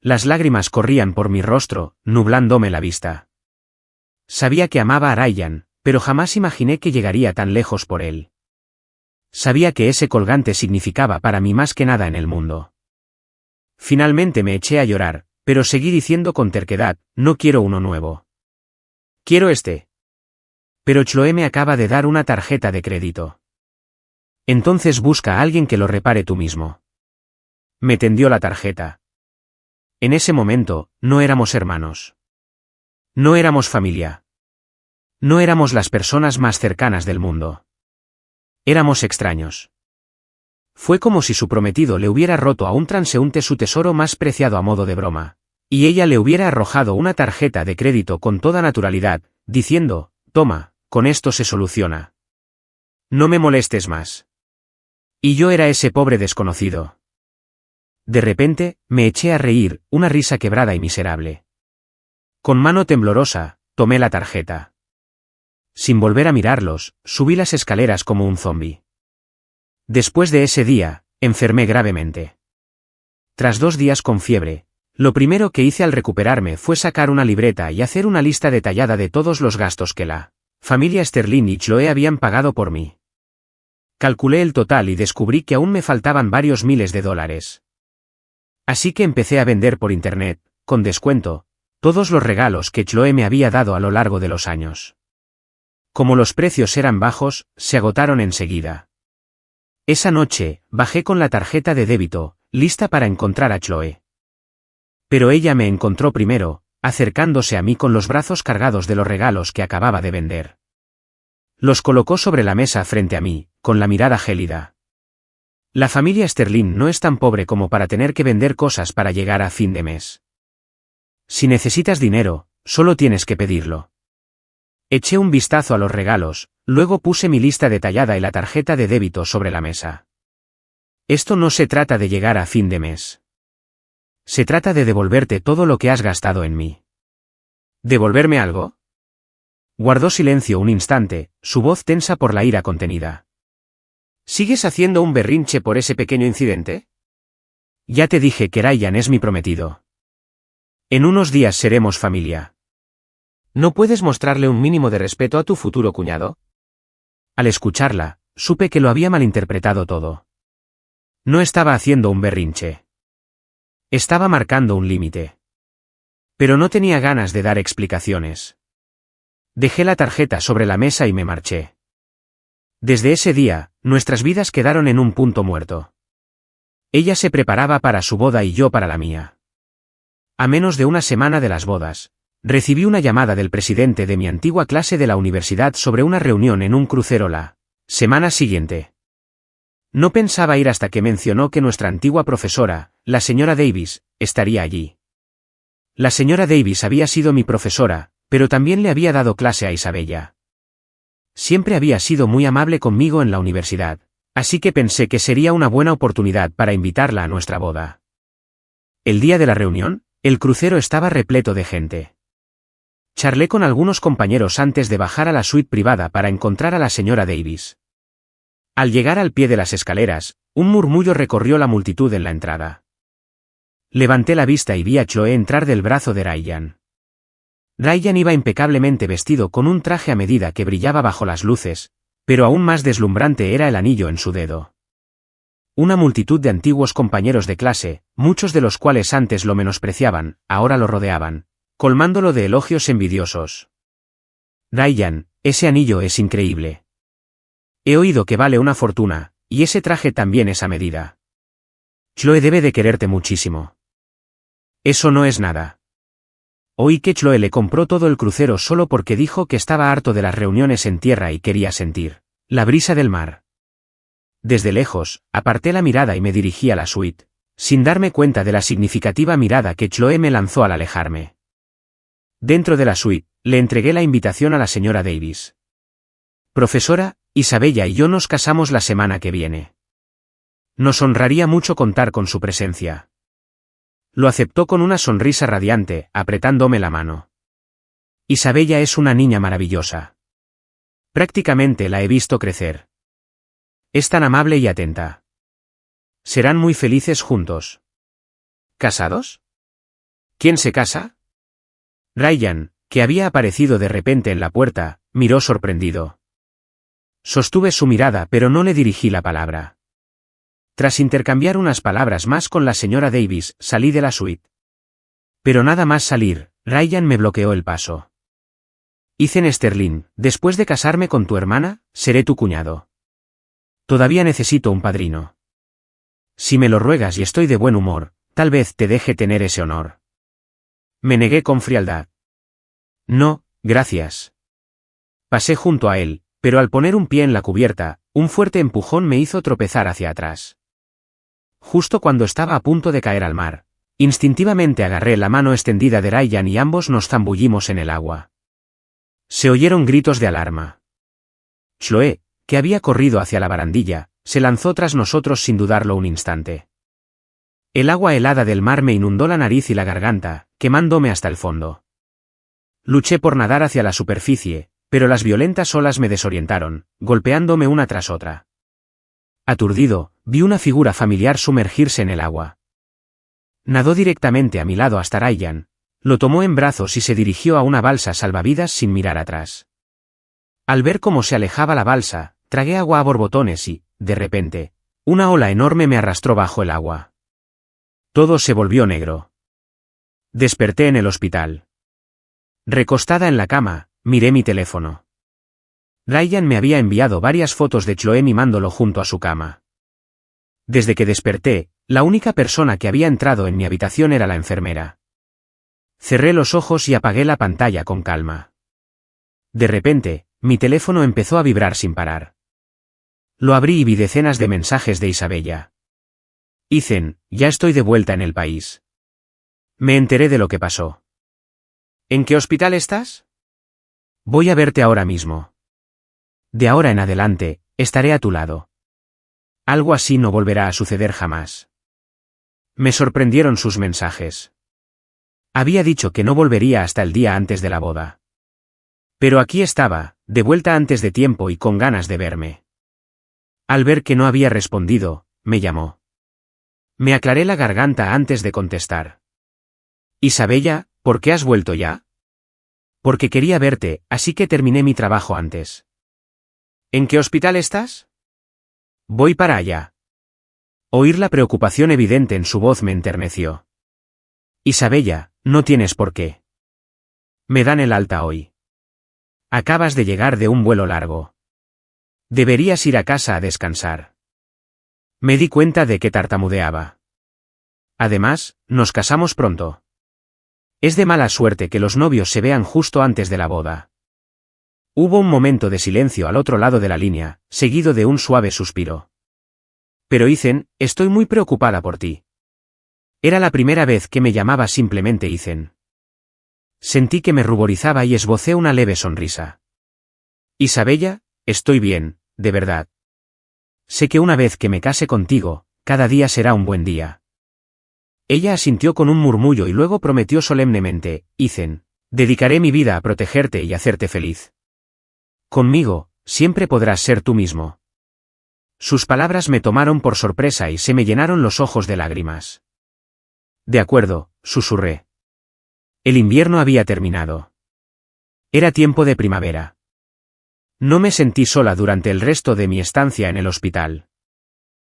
Speaker 1: Las lágrimas corrían por mi rostro, nublándome la vista. Sabía que amaba a Ryan, pero jamás imaginé que llegaría tan lejos por él. Sabía que ese colgante significaba para mí más que nada en el mundo. Finalmente me eché a llorar, pero seguí diciendo con terquedad, no quiero uno nuevo. Quiero este. Pero Chloe me acaba de dar una tarjeta de crédito. Entonces busca a alguien que lo repare tú mismo. Me tendió la tarjeta. En ese momento, no éramos hermanos. No éramos familia. No éramos las personas más cercanas del mundo. Éramos extraños. Fue como si su prometido le hubiera roto a un transeúnte su tesoro más preciado a modo de broma, y ella le hubiera arrojado una tarjeta de crédito con toda naturalidad, diciendo, toma, con esto se soluciona. No me molestes más. Y yo era ese pobre desconocido. De repente, me eché a reír, una risa quebrada y miserable. Con mano temblorosa, tomé la tarjeta. Sin volver a mirarlos, subí las escaleras como un zombi. Después de ese día, enfermé gravemente. Tras 2 días con fiebre, lo primero que hice al recuperarme fue sacar una libreta y hacer una lista detallada de todos los gastos que la familia Sterling y Chloe habían pagado por mí. Calculé el total y descubrí que aún me faltaban varios miles de dólares. Así que empecé a vender por internet, con descuento, todos los regalos que Chloe me había dado a lo largo de los años. Como los precios eran bajos, se agotaron enseguida. Esa noche, bajé con la tarjeta de débito, lista para encontrar a Chloe. Pero ella me encontró primero, acercándose a mí con los brazos cargados de los regalos que acababa de vender. Los colocó sobre la mesa frente a mí, con la mirada gélida. La familia Sterling no es tan pobre como para tener que vender cosas para llegar a fin de mes. Si necesitas dinero, solo tienes que pedirlo. Eché un vistazo a los regalos, luego puse mi lista detallada y la tarjeta de débito sobre la mesa. Esto no se trata de llegar a fin de mes. Se trata de devolverte todo lo que has gastado en mí. ¿Devolverme algo? Guardó silencio un instante, su voz tensa por la ira contenida. ¿Sigues haciendo un berrinche por ese pequeño incidente? Ya te dije que Ryan es mi prometido. En unos días seremos familia. ¿No puedes mostrarle un mínimo de respeto a tu futuro cuñado? Al escucharla, supe que lo había malinterpretado todo. No estaba haciendo un berrinche. Estaba marcando un límite. Pero no tenía ganas de dar explicaciones. Dejé la tarjeta sobre la mesa y me marché. Desde ese día, nuestras vidas quedaron en un punto muerto. Ella se preparaba para su boda y yo para la mía. A menos de una semana de las bodas, Recibí una llamada del presidente de mi antigua clase de la universidad sobre una reunión en un crucero la semana siguiente. No pensaba ir hasta que mencionó que nuestra antigua profesora, la señora Davis, estaría allí. La señora Davis había sido mi profesora, pero también le había dado clase a Isabella. Siempre había sido muy amable conmigo en la universidad, así que pensé que sería una buena oportunidad para invitarla a nuestra boda. El día de la reunión, el crucero estaba repleto de gente. Charlé con algunos compañeros antes de bajar a la suite privada para encontrar a la señora Davis. Al llegar al pie de las escaleras, un murmullo recorrió la multitud en la entrada. Levanté la vista y vi a Chloe entrar del brazo de Ryan. Ryan iba impecablemente vestido con un traje a medida que brillaba bajo las luces, pero aún más deslumbrante era el anillo en su dedo. Una multitud de antiguos compañeros de clase, muchos de los cuales antes lo menospreciaban, ahora lo rodeaban, colmándolo de elogios envidiosos. Ryan, ese anillo es increíble. He oído que vale una fortuna, y ese traje también es a medida. Chloe debe de quererte muchísimo. Eso no es nada. Oí que Chloe le compró todo el crucero solo porque dijo que estaba harto de las reuniones en tierra y quería sentir la brisa del mar. Desde lejos, aparté la mirada y me dirigí a la suite, sin darme cuenta de la significativa mirada que Chloe me lanzó al alejarme. Dentro de la suite, le entregué la invitación a la señora Davis. Profesora, Isabella y yo nos casamos la semana que viene. Nos honraría mucho contar con su presencia. Lo aceptó con una sonrisa radiante, apretándome la mano. Isabella es una niña maravillosa. Prácticamente la he visto crecer. Es tan amable y atenta. Serán muy felices juntos. ¿Casados? ¿Quién se casa? Ryan, que había aparecido de repente en la puerta, miró sorprendido. Sostuve su mirada pero no le dirigí la palabra. Tras intercambiar unas palabras más con la señora Davis, salí de la suite. Pero nada más salir, Ryan me bloqueó el paso. Ethan Sterling, después de casarme con tu hermana, seré tu cuñado. Todavía necesito un padrino. Si me lo ruegas y estoy de buen humor, tal vez te deje tener ese honor. Me negué con frialdad. No, gracias. Pasé junto a él, pero al poner un pie en la cubierta, un fuerte empujón me hizo tropezar hacia atrás. Justo cuando estaba a punto de caer al mar, instintivamente agarré la mano extendida de Ryan y ambos nos zambullimos en el agua. Se oyeron gritos de alarma. Chloe, que había corrido hacia la barandilla, se lanzó tras nosotros sin dudarlo un instante. El agua helada del mar me inundó la nariz y la garganta, quemándome hasta el fondo. Luché por nadar hacia la superficie, pero las violentas olas me desorientaron, golpeándome una tras otra. Aturdido, vi una figura familiar sumergirse en el agua. Nadó directamente a mi lado hasta Ryan, lo tomó en brazos y se dirigió a una balsa salvavidas sin mirar atrás. Al ver cómo se alejaba la balsa, tragué agua a borbotones y, de repente, una ola enorme me arrastró bajo el agua. Todo se volvió negro. Desperté en el hospital. Recostada en la cama, miré mi teléfono. Ryan me había enviado varias fotos de Chloe mimándolo junto a su cama. Desde que desperté, la única persona que había entrado en mi habitación era la enfermera. Cerré los ojos y apagué la pantalla con calma. De repente, mi teléfono empezó a vibrar sin parar. Lo abrí y vi decenas de mensajes de Isabella. Ethan, ya estoy de vuelta en el país. Me enteré de lo que pasó. ¿En qué hospital estás? Voy a verte ahora mismo. De ahora en adelante, estaré a tu lado. Algo así no volverá a suceder jamás. Me sorprendieron sus mensajes. Había dicho que no volvería hasta el día antes de la boda. Pero aquí estaba, de vuelta antes de tiempo y con ganas de verme. Al ver que no había respondido, me llamó. Me aclaré la garganta antes de contestar. Isabella, ¿por qué has vuelto ya? Porque quería verte, así que terminé mi trabajo antes. ¿En qué hospital estás? Voy para allá. Oír la preocupación evidente en su voz me enterneció. Isabella, no tienes por qué. Me dan el alta hoy. Acabas de llegar de un vuelo largo. Deberías ir a casa a descansar. Me di cuenta de que tartamudeaba. Además, nos casamos pronto. Es de mala suerte que los novios se vean justo antes de la boda. Hubo un momento de silencio al otro lado de la línea, seguido de un suave suspiro. Pero Ethan, estoy muy preocupada por ti. Era la primera vez que me llamaba simplemente Ethan. Sentí que me ruborizaba y esbocé una leve sonrisa. Isabella, estoy bien, de verdad. Sé que una vez que me case contigo, cada día será un buen día. Ella asintió con un murmullo y luego prometió solemnemente, Ethan, dedicaré mi vida a protegerte y hacerte feliz. Conmigo, siempre podrás ser tú mismo. Sus palabras me tomaron por sorpresa y se me llenaron los ojos de lágrimas. De acuerdo, susurré. El invierno había terminado. Era tiempo de primavera. No me sentí sola durante el resto de mi estancia en el hospital.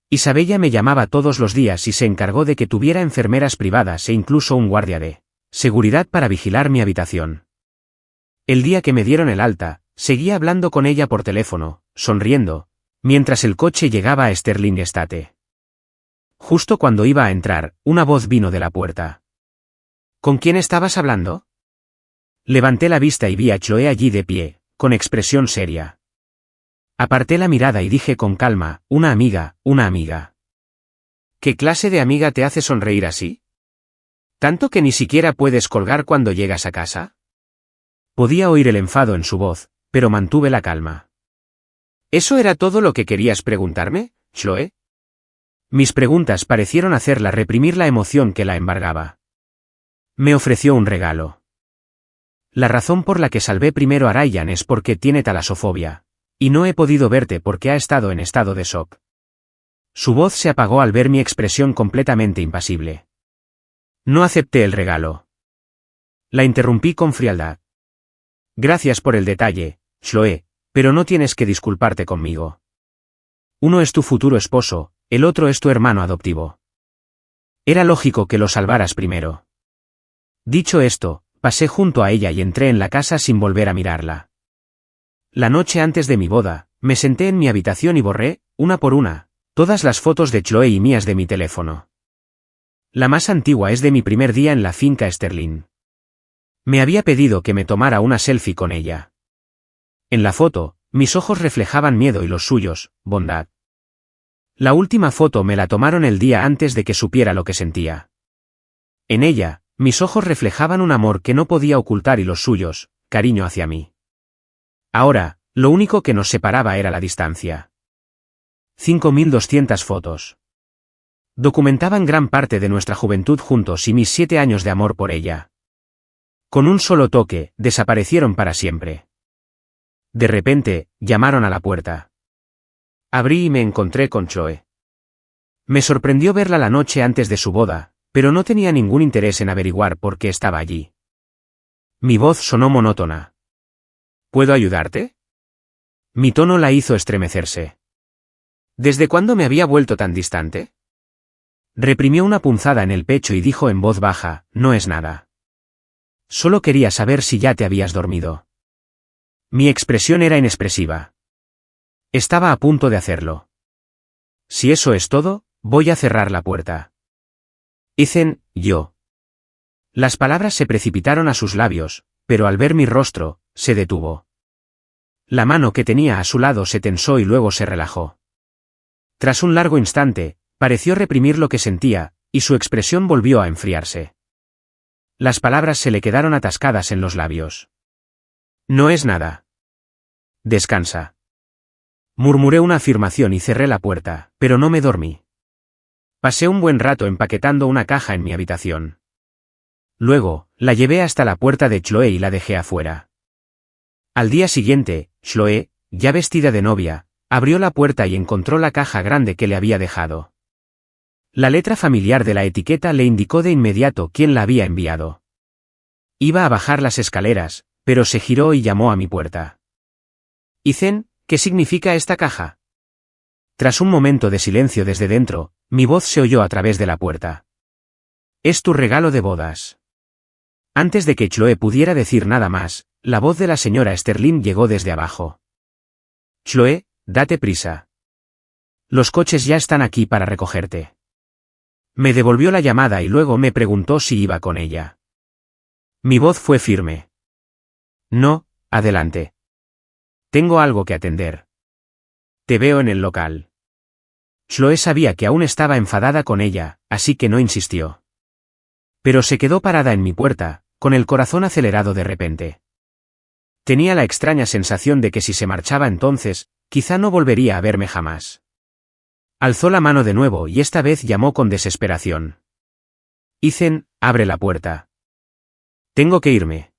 Speaker 1: Isabella me llamaba todos los días y se encargó de que tuviera enfermeras privadas e incluso un guardia de seguridad para vigilar mi habitación. El día que me dieron el alta, seguía hablando con ella por teléfono, sonriendo, mientras el coche llegaba a Sterling Estate. Justo cuando iba a entrar, una voz vino de la puerta. ¿Con quién estabas hablando? Levanté la vista y vi a Chloe allí de pie, con expresión seria. Aparté la mirada y dije con calma, una amiga, una amiga. ¿Qué clase de amiga te hace sonreír así? ¿Tanto que ni siquiera puedes colgar cuando llegas a casa? Podía oír el enfado en su voz, pero mantuve la calma. ¿Eso era todo lo que querías preguntarme, Chloe? Mis preguntas parecieron hacerla reprimir la emoción que la embargaba. Me ofreció un regalo. La razón por la que salvé primero a Ryan es porque tiene talasofobia, y no he podido verte porque ha estado en estado de shock. Su voz se apagó al ver mi expresión completamente impasible. No acepté el regalo. La interrumpí con frialdad. Gracias por el detalle, Chloe, pero no tienes que disculparte conmigo. Uno es tu futuro esposo, el otro es tu hermano adoptivo. Era lógico que lo salvaras primero. Dicho esto, pasé junto a ella y entré en la casa sin volver a mirarla. La noche antes de mi boda, me senté en mi habitación y borré, una por una, todas las fotos de Chloe y mías de mi teléfono. La más antigua es de mi primer día en la finca Sterling. Me había pedido que me tomara una selfie con ella. En la foto, mis ojos reflejaban miedo y los suyos, bondad. La última foto me la tomaron el día antes de que supiera lo que sentía. En ella, mis ojos reflejaban un amor que no podía ocultar y los suyos, cariño hacia mí. Ahora, lo único que nos separaba era la distancia. 5200 fotos. Documentaban gran parte de nuestra juventud juntos y mis 7 años de amor por ella. Con un solo toque, desaparecieron para siempre. De repente, llamaron a la puerta. Abrí y me encontré con Chloe. Me sorprendió verla la noche antes de su boda, pero no tenía ningún interés en averiguar por qué estaba allí. Mi voz sonó monótona. ¿Puedo ayudarte? Mi tono la hizo estremecerse. ¿Desde cuándo me había vuelto tan distante? Reprimió una punzada en el pecho y dijo en voz baja, no es nada. Solo quería saber si ya te habías dormido. Mi expresión era inexpresiva. Estaba a punto de hacerlo. Si eso es todo, voy a cerrar la puerta. Ethan, yo. Las palabras se precipitaron a sus labios, pero al ver mi rostro, se detuvo. La mano que tenía a su lado se tensó y luego se relajó. Tras un largo instante, pareció reprimir lo que sentía, y su expresión volvió a enfriarse. Las palabras se le quedaron atascadas en los labios. No es nada. Descansa. Murmuré una afirmación y cerré la puerta, pero no me dormí. Pasé un buen rato empaquetando una caja en mi habitación. Luego, la llevé hasta la puerta de Chloe y la dejé afuera. Al día siguiente, Chloe, ya vestida de novia, abrió la puerta y encontró la caja grande que le había dejado. La letra familiar de la etiqueta le indicó de inmediato quién la había enviado. Iba a bajar las escaleras, pero se giró y llamó a mi puerta. Ethan, ¿qué significa esta caja? Tras un momento de silencio desde dentro, mi voz se oyó a través de la puerta. Es tu regalo de bodas. Antes de que Chloe pudiera decir nada más, la voz de la señora Sterling llegó desde abajo. Chloe, date prisa. Los coches ya están aquí para recogerte. Me devolvió la llamada y luego me preguntó si iba con ella. Mi voz fue firme. No, adelante. Tengo algo que atender. Te veo en el local. Chloe sabía que aún estaba enfadada con ella, así que no insistió. Pero se quedó parada en mi puerta, con el corazón acelerado de repente. Tenía la extraña sensación de que si se marchaba entonces, quizá no volvería a verme jamás. Alzó la mano de nuevo y esta vez llamó con desesperación. Ethan, abre la puerta. Tengo que irme.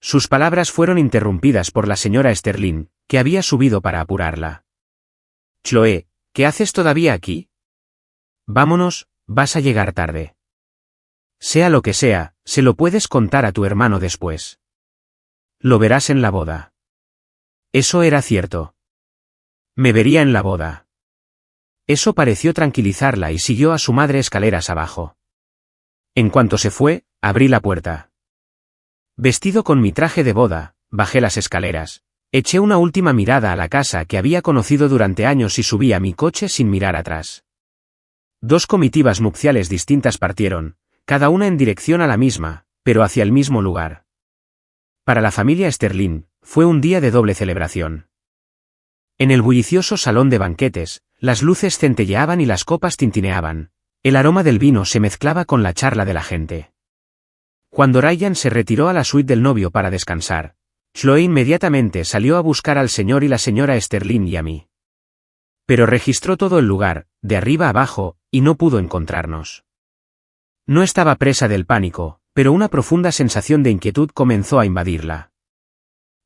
Speaker 1: Sus palabras fueron interrumpidas por la señora Sterling, que había subido para apurarla. Chloe, ¿qué haces todavía aquí? Vámonos, vas a llegar tarde. Sea lo que sea, se lo puedes contar a tu hermano después. Lo verás en la boda. Eso era cierto. Me vería en la boda. Eso pareció tranquilizarla y siguió a su madre escaleras abajo. En cuanto se fue, abrí la puerta. Vestido con mi traje de boda, bajé las escaleras, eché una última mirada a la casa que había conocido durante años y subí a mi coche sin mirar atrás. 2 comitivas nupciales distintas partieron, cada una en dirección a la misma, pero hacia el mismo lugar. Para la familia Sterling, fue un día de doble celebración. En el bullicioso salón de banquetes, las luces centelleaban y las copas tintineaban. El aroma del vino se mezclaba con la charla de la gente. Cuando Ryan se retiró a la suite del novio para descansar, Chloe inmediatamente salió a buscar al señor y la señora Sterling y a mí. Pero registró todo el lugar, de arriba a abajo, y no pudo encontrarnos. No estaba presa del pánico, pero una profunda sensación de inquietud comenzó a invadirla.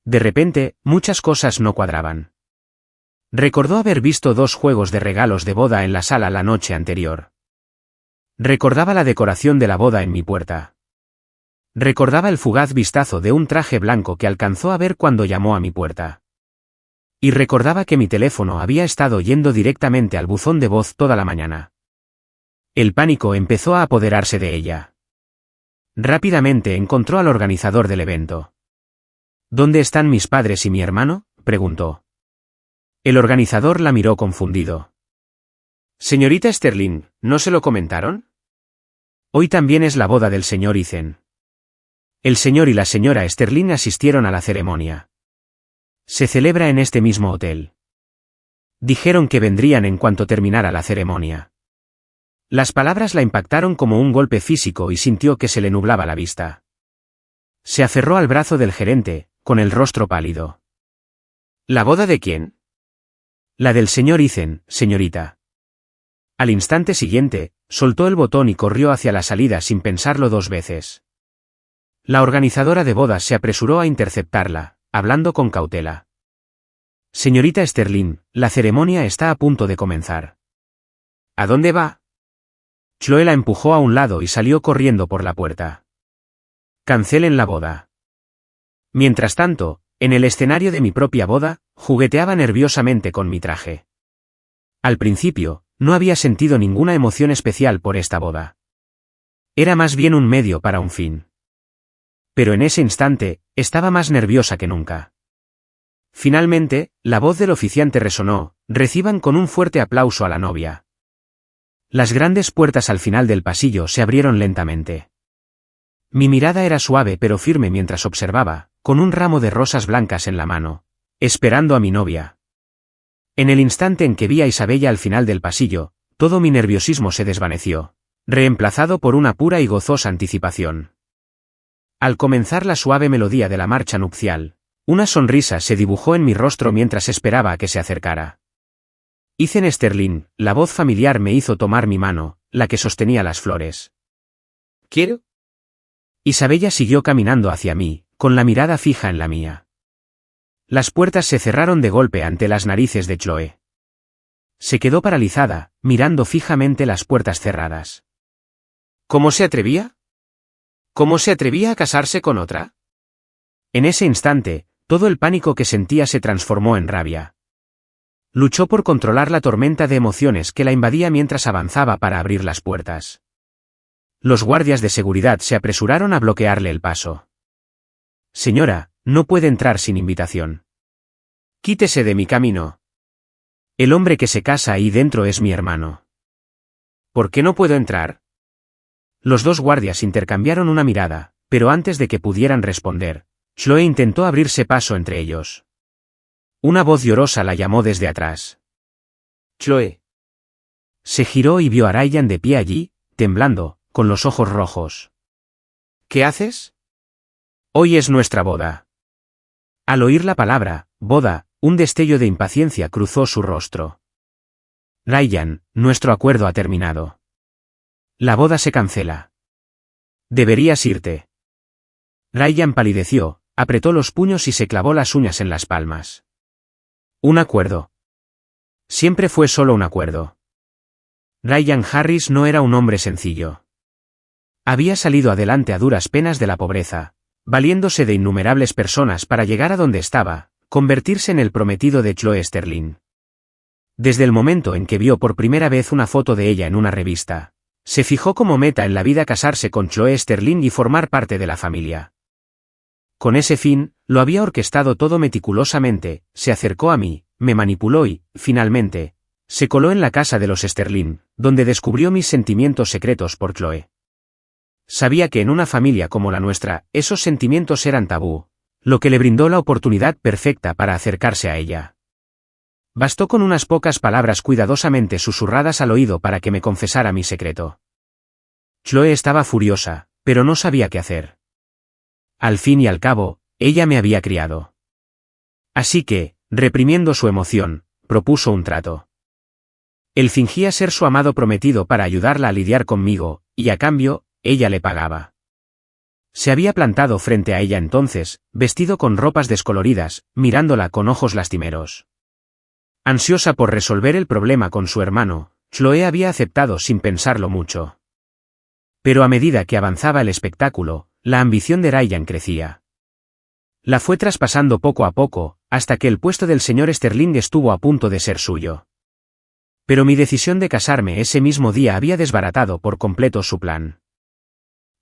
Speaker 1: De repente, muchas cosas no cuadraban. Recordó haber visto 2 juegos de regalos de boda en la sala la noche anterior. Recordaba la decoración de la boda en mi puerta. Recordaba el fugaz vistazo de un traje blanco que alcanzó a ver cuando llamó a mi puerta. Y recordaba que mi teléfono había estado yendo directamente al buzón de voz toda la mañana. El pánico empezó a apoderarse de ella. Rápidamente encontró al organizador del evento. ¿Dónde están mis padres y mi hermano?, preguntó. El organizador la miró confundido. Señorita Sterling, ¿no se lo comentaron? Hoy también es la boda del señor Ethan. El señor y la señora Sterling asistieron a la ceremonia. Se celebra en este mismo hotel. Dijeron que vendrían en cuanto terminara la ceremonia. Las palabras la impactaron como un golpe físico y sintió que se le nublaba la vista. Se aferró al brazo del gerente, con el rostro pálido. ¿La boda de quién? La del señor Ethan, señorita. Al instante siguiente, soltó el botón y corrió hacia la salida sin pensarlo 2 veces. La organizadora de bodas se apresuró a interceptarla, hablando con cautela. Señorita Sterling, la ceremonia está a punto de comenzar. ¿A dónde va? Chloe la empujó a un lado y salió corriendo por la puerta. Cancelen la boda. Mientras tanto, en el escenario de mi propia boda, jugueteaba nerviosamente con mi traje. Al principio, no había sentido ninguna emoción especial por esta boda. Era más bien un medio para un fin. Pero en ese instante, estaba más nerviosa que nunca. Finalmente, la voz del oficiante resonó: reciban con un fuerte aplauso a la novia. Las grandes puertas al final del pasillo se abrieron lentamente. Mi mirada era suave pero firme mientras observaba, con un ramo de rosas blancas en la mano, esperando a mi novia. En el instante en que vi a Isabella al final del pasillo, todo mi nerviosismo se desvaneció, reemplazado por una pura y gozosa anticipación. Al comenzar la suave melodía de la marcha nupcial, una sonrisa se dibujó en mi rostro mientras esperaba a que se acercara. Ethan Sterling, la voz familiar me hizo tomar mi mano, la que sostenía las flores. ¿Quiero? Isabella siguió caminando hacia mí, con la mirada fija en la mía. Las puertas se cerraron de golpe ante las narices de Chloe. Se quedó paralizada, mirando fijamente las puertas cerradas. ¿Cómo se atrevía? ¿Cómo se atrevía a casarse con otra? En ese instante, todo el pánico que sentía se transformó en rabia. Luchó por controlar la tormenta de emociones que la invadía mientras avanzaba para abrir las puertas. Los guardias de seguridad se apresuraron a bloquearle el paso. Señora, no puede entrar sin invitación. Quítese de mi camino. El hombre que se casa ahí dentro es mi hermano. ¿Por qué no puedo entrar? Los 2 guardias intercambiaron una mirada, pero antes de que pudieran responder, Chloe intentó abrirse paso entre ellos. Una voz llorosa la llamó desde atrás. «Chloe». Se giró y vio a Ryan de pie allí, temblando, con los ojos rojos. «¿Qué haces? Hoy es nuestra boda». Al oír la palabra, boda, un destello de impaciencia cruzó su rostro. «Ryan, nuestro acuerdo ha terminado. La boda se cancela. Deberías irte». Ryan palideció, apretó los puños y se clavó las uñas en las palmas. «Un acuerdo. Siempre fue solo un acuerdo». Ryan Harris no era un hombre sencillo. Había salido adelante a duras penas de la pobreza, valiéndose de innumerables personas para llegar a donde estaba, convertirse en el prometido de Chloe Sterling. Desde el momento en que vio por primera vez una foto de ella en una revista, se fijó como meta en la vida casarse con Chloe Sterling y formar parte de la familia. Con ese fin, lo había orquestado todo meticulosamente, se acercó a mí, me manipuló y, finalmente, se coló en la casa de los Sterling, donde descubrió mis sentimientos secretos por Chloe. Sabía que en una familia como la nuestra, esos sentimientos eran tabú, lo que le brindó la oportunidad perfecta para acercarse a ella. Bastó con unas pocas palabras cuidadosamente susurradas al oído para que me confesara mi secreto. Chloe estaba furiosa, pero no sabía qué hacer. Al fin y al cabo, ella me había criado. Así que, reprimiendo su emoción, propuso un trato. Él fingía ser su amado prometido para ayudarla a lidiar conmigo, y a cambio, ella le pagaba. Se había plantado frente a ella entonces, vestido con ropas descoloridas, mirándola con ojos lastimeros. Ansiosa por resolver el problema con su hermano, Chloe había aceptado sin pensarlo mucho. Pero a medida que avanzaba el espectáculo, la ambición de Ryan crecía. La fue traspasando poco a poco, hasta que el puesto del señor Sterling estuvo a punto de ser suyo. Pero mi decisión de casarme ese mismo día había desbaratado por completo su plan.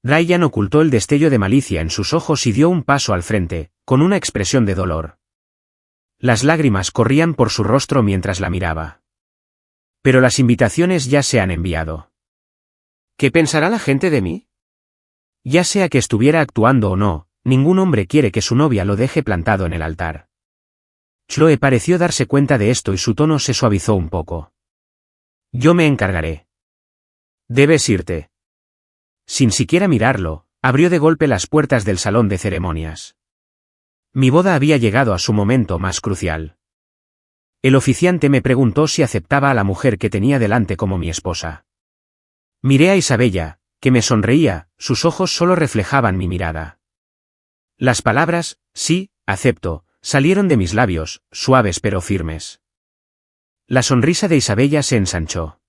Speaker 1: Ryan ocultó el destello de malicia en sus ojos y dio un paso al frente, con una expresión de dolor. Las lágrimas corrían por su rostro mientras la miraba. Pero las invitaciones ya se han enviado. ¿Qué pensará la gente de mí? Ya sea que estuviera actuando o no, ningún hombre quiere que su novia lo deje plantado en el altar. Chloe pareció darse cuenta de esto y su tono se suavizó un poco. Yo me encargaré. Debes irte. Sin siquiera mirarlo, abrió de golpe las puertas del salón de ceremonias. Mi boda había llegado a su momento más crucial. El oficiante me preguntó si aceptaba a la mujer que tenía delante como mi esposa. Miré a Isabella, que me sonreía, sus ojos solo reflejaban mi mirada. Las palabras, sí, acepto, salieron de mis labios, suaves pero firmes. La sonrisa de Isabella se ensanchó.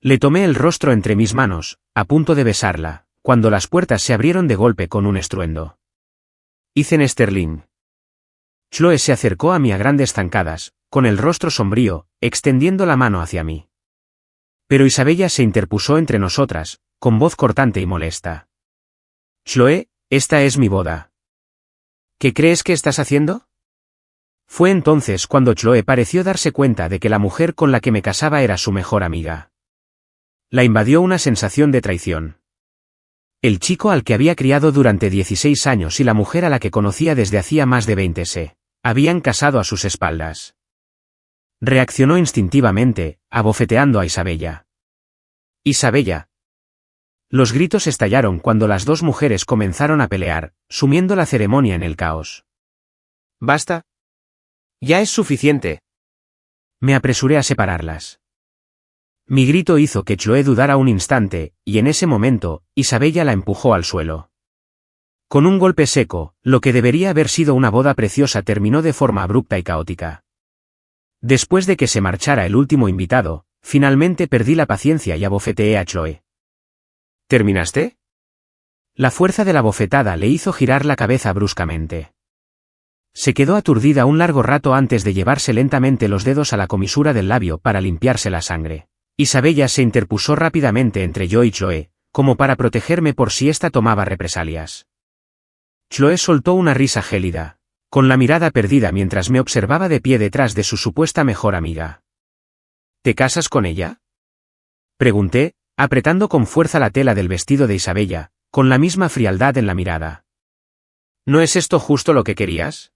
Speaker 1: Le tomé el rostro entre mis manos, a punto de besarla, cuando las puertas se abrieron de golpe con un estruendo. Ethan Sterling. Chloe se acercó a mí a grandes zancadas, con el rostro sombrío, extendiendo la mano hacia mí. Pero Isabella se interpuso entre nosotras, con voz cortante y molesta. Chloe, esta es mi boda. ¿Qué crees que estás haciendo? Fue entonces cuando Chloe pareció darse cuenta de que la mujer con la que me casaba era su mejor amiga. La invadió una sensación de traición. El chico al que había criado durante 16 años y la mujer a la que conocía desde hacía más de 20 se habían casado a sus espaldas. Reaccionó instintivamente, abofeteando a Isabella. Isabella. Los gritos estallaron cuando las dos mujeres comenzaron a pelear, sumiendo la ceremonia en el caos. Basta. Ya es suficiente. Me apresuré a separarlas. Mi grito hizo que Chloe dudara un instante, y en ese momento, Isabella la empujó al suelo. Con un golpe seco, lo que debería haber sido una boda preciosa terminó de forma abrupta y caótica. Después de que se marchara el último invitado, finalmente perdí la paciencia y abofeteé a Chloe. ¿Terminaste? La fuerza de la bofetada le hizo girar la cabeza bruscamente. Se quedó aturdida un largo rato antes de llevarse lentamente los dedos a la comisura del labio para limpiarse la sangre. Isabella se interpuso rápidamente entre yo y Chloe, como para protegerme por si ésta tomaba represalias. Chloe soltó una risa gélida, con la mirada perdida mientras me observaba de pie detrás de su supuesta mejor amiga. ¿Te casas con ella? Pregunté, apretando con fuerza la tela del vestido de Isabella, con la misma frialdad en la mirada. ¿No es esto justo lo que querías?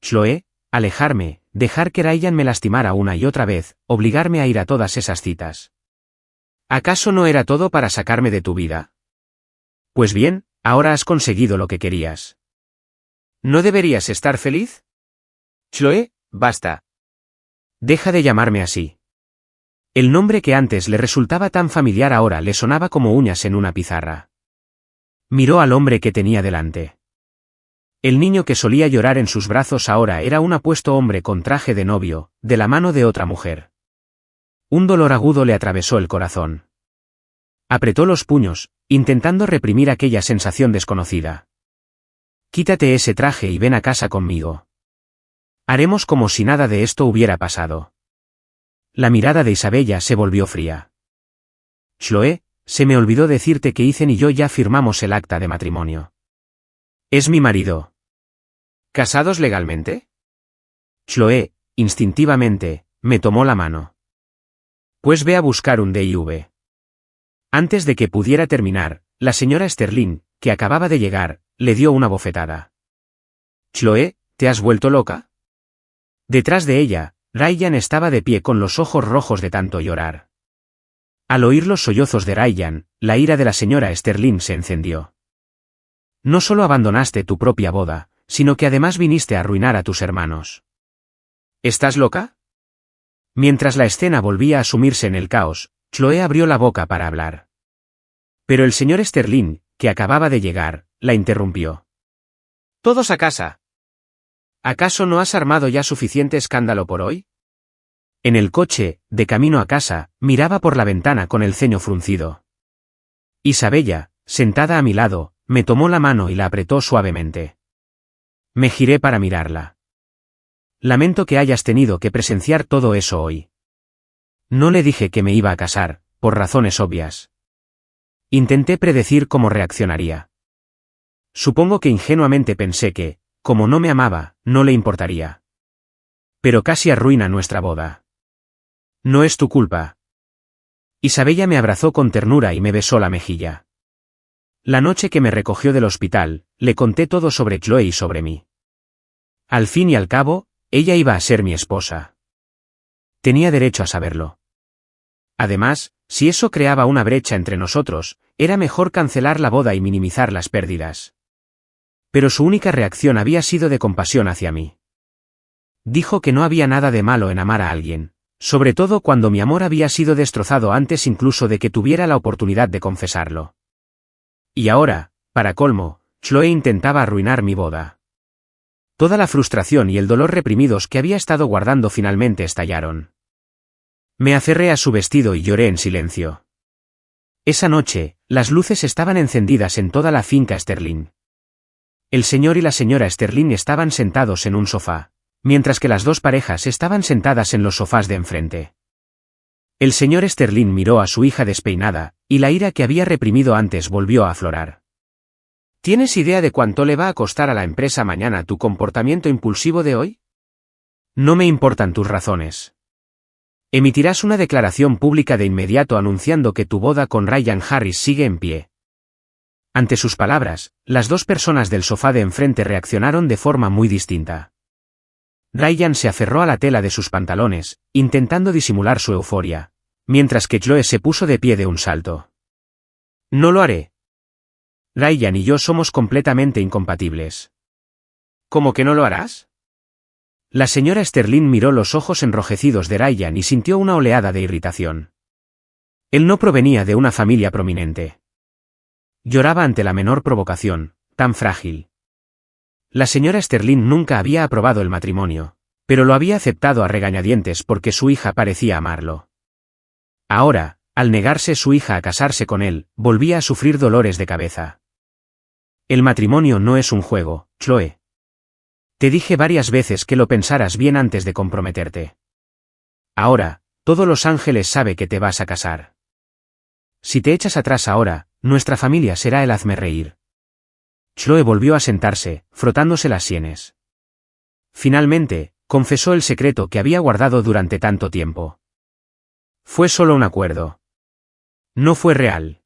Speaker 1: Chloe, alejarme, dejar que Ryan me lastimara una y otra vez, obligarme a ir a todas esas citas. ¿Acaso no era todo para sacarme de tu vida? Pues bien, ahora has conseguido lo que querías. ¿No deberías estar feliz? Chloe, basta. Deja de llamarme así. El nombre que antes le resultaba tan familiar ahora le sonaba como uñas en una pizarra. Miró al hombre que tenía delante. El niño que solía llorar en sus brazos ahora era un apuesto hombre con traje de novio, de la mano de otra mujer. Un dolor agudo le atravesó el corazón. Apretó los puños, intentando reprimir aquella sensación desconocida. Quítate ese traje y ven a casa conmigo. Haremos como si nada de esto hubiera pasado. La mirada de Isabella se volvió fría. Chloe, se me olvidó decirte que Ethan y yo ya firmamos el acta de matrimonio. Es mi marido. ¿Casados legalmente? Chloe, instintivamente, me tomó la mano. Pues ve a buscar un DIV. Antes de que pudiera terminar, la señora Sterling, que acababa de llegar, le dio una bofetada. Chloe, ¿te has vuelto loca? Detrás de ella, Ryan estaba de pie con los ojos rojos de tanto llorar. Al oír los sollozos de Ryan, la ira de la señora Sterling se encendió. No solo abandonaste tu propia boda, sino que además viniste a arruinar a tus hermanos. ¿Estás loca? Mientras la escena volvía a sumirse en el caos, Chloe abrió la boca para hablar. Pero el señor Sterling, que acababa de llegar, la interrumpió. Todos a casa. ¿Acaso no has armado ya suficiente escándalo por hoy? En el coche, de camino a casa, miraba por la ventana con el ceño fruncido. Isabella, sentada a mi lado, me tomó la mano y la apretó suavemente. Me giré para mirarla. Lamento que hayas tenido que presenciar todo eso hoy. No le dije que me iba a casar, por razones obvias. Intenté predecir cómo reaccionaría. Supongo que ingenuamente pensé que, como no me amaba, no le importaría. Pero casi arruina nuestra boda. No es tu culpa. Isabella me abrazó con ternura y me besó la mejilla. La noche que me recogió del hospital, le conté todo sobre Chloe y sobre mí. Al fin y al cabo, ella iba a ser mi esposa. Tenía derecho a saberlo. Además, si eso creaba una brecha entre nosotros, era mejor cancelar la boda y minimizar las pérdidas. Pero su única reacción había sido de compasión hacia mí. Dijo que no había nada de malo en amar a alguien, sobre todo cuando mi amor había sido destrozado antes incluso de que tuviera la oportunidad de confesarlo. Y ahora, para colmo, Chloe intentaba arruinar mi boda. Toda la frustración y el dolor reprimidos que había estado guardando finalmente estallaron. Me aferré a su vestido y lloré en silencio. Esa noche, las luces estaban encendidas en toda la finca Sterling. El señor y la señora Sterling estaban sentados en un sofá, mientras que las dos parejas estaban sentadas en los sofás de enfrente. El señor Sterling miró a su hija despeinada, y la ira que había reprimido antes volvió a aflorar. ¿Tienes idea de cuánto le va a costar a la empresa mañana tu comportamiento impulsivo de hoy? No me importan tus razones. Emitirás una declaración pública de inmediato anunciando que tu boda con Ryan Harris sigue en pie. Ante sus palabras, las dos personas del sofá de enfrente reaccionaron de forma muy distinta. Ryan se aferró a la tela de sus pantalones, intentando disimular su euforia, mientras que Chloe se puso de pie de un salto. No lo haré. Ryan y yo somos completamente incompatibles. ¿Cómo que no lo harás? La señora Sterling miró los ojos enrojecidos de Ryan y sintió una oleada de irritación. Él no provenía de una familia prominente. Lloraba ante la menor provocación, tan frágil. La señora Sterling nunca había aprobado el matrimonio, pero lo había aceptado a regañadientes porque su hija parecía amarlo. Ahora, al negarse su hija a casarse con él, volvía a sufrir dolores de cabeza. El matrimonio no es un juego, Chloe. Te dije varias veces que lo pensaras bien antes de comprometerte. Ahora, todo Los Ángeles sabe que te vas a casar. Si te echas atrás ahora, nuestra familia será el hazmerreír. Chloe volvió a sentarse, frotándose las sienes. Finalmente, confesó el secreto que había guardado durante tanto tiempo. Fue solo un acuerdo. No fue real.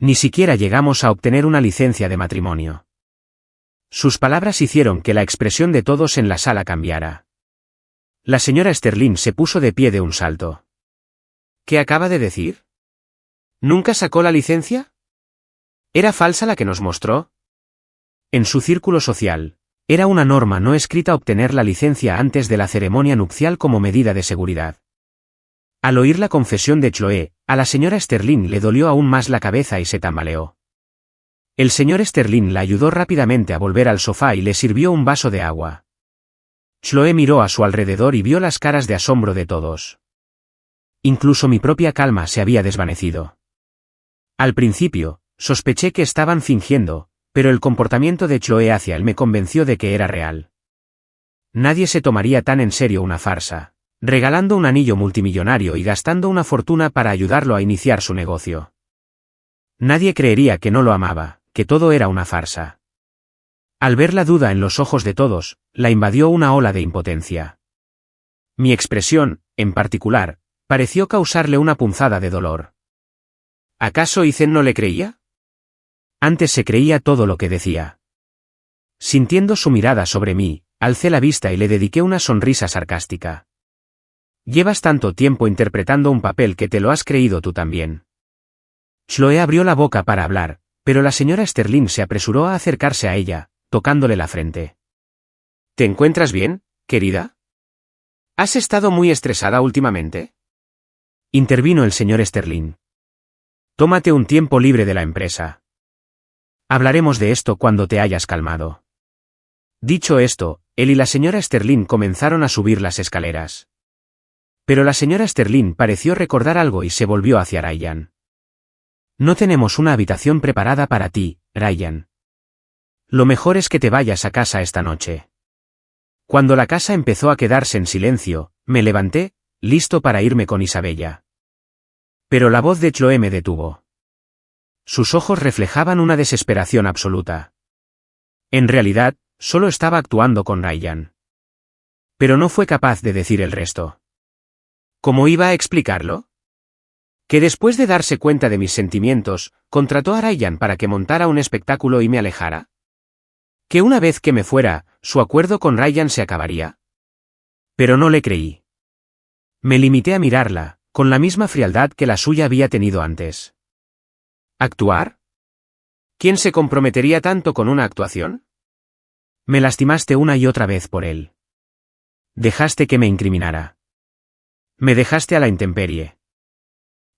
Speaker 1: Ni siquiera llegamos a obtener una licencia de matrimonio. Sus palabras hicieron que la expresión de todos en la sala cambiara. La señora Sterling se puso de pie de un salto. ¿Qué acaba de decir? ¿Nunca sacó la licencia? ¿Era falsa la que nos mostró? En su círculo social, era una norma no escrita obtener la licencia antes de la ceremonia nupcial como medida de seguridad. Al oír la confesión de Chloe, a la señora Sterling le dolió aún más la cabeza y se tambaleó. El señor Sterling la ayudó rápidamente a volver al sofá y le sirvió un vaso de agua. Chloe miró a su alrededor y vio las caras de asombro de todos. Incluso mi propia calma se había desvanecido. Al principio, sospeché que estaban fingiendo, pero el comportamiento de Chloe hacia él me convenció de que era real. Nadie se tomaría tan en serio una farsa, regalando un anillo multimillonario y gastando una fortuna para ayudarlo a iniciar su negocio. Nadie creería que no lo amaba, que todo era una farsa. Al ver la duda en los ojos de todos, la invadió una ola de impotencia. Mi expresión, en particular, pareció causarle una punzada de dolor. ¿Acaso Ethan no le creía? Antes se creía todo lo que decía. Sintiendo su mirada sobre mí, alcé la vista y le dediqué una sonrisa sarcástica. Llevas tanto tiempo interpretando un papel que te lo has creído tú también. Chloe abrió la boca para hablar, pero la señora Sterling se apresuró a acercarse a ella, tocándole la frente. ¿Te encuentras bien, querida? ¿Has estado muy estresada últimamente? Intervino el señor Sterling. Tómate un tiempo libre de la empresa. Hablaremos de esto cuando te hayas calmado. Dicho esto, él y la señora Sterling comenzaron a subir las escaleras. Pero la señora Sterling pareció recordar algo y se volvió hacia Ryan. No tenemos una habitación preparada para ti, Ryan. Lo mejor es que te vayas a casa esta noche. Cuando la casa empezó a quedarse en silencio, me levanté, listo para irme con Isabella. Pero la voz de Chloe me detuvo. Sus ojos reflejaban una desesperación absoluta. En realidad, solo estaba actuando con Ryan. Pero no fue capaz de decir el resto. ¿Cómo iba a explicarlo? Que después de darse cuenta de mis sentimientos, contrató a Ryan para que montara un espectáculo y me alejara. Que una vez que me fuera, su acuerdo con Ryan se acabaría. Pero no le creí. Me limité a mirarla, con la misma frialdad que la suya había tenido antes. ¿Actuar? ¿Quién se comprometería tanto con una actuación? Me lastimaste una y otra vez por él. Dejaste que me incriminara. Me dejaste a la intemperie.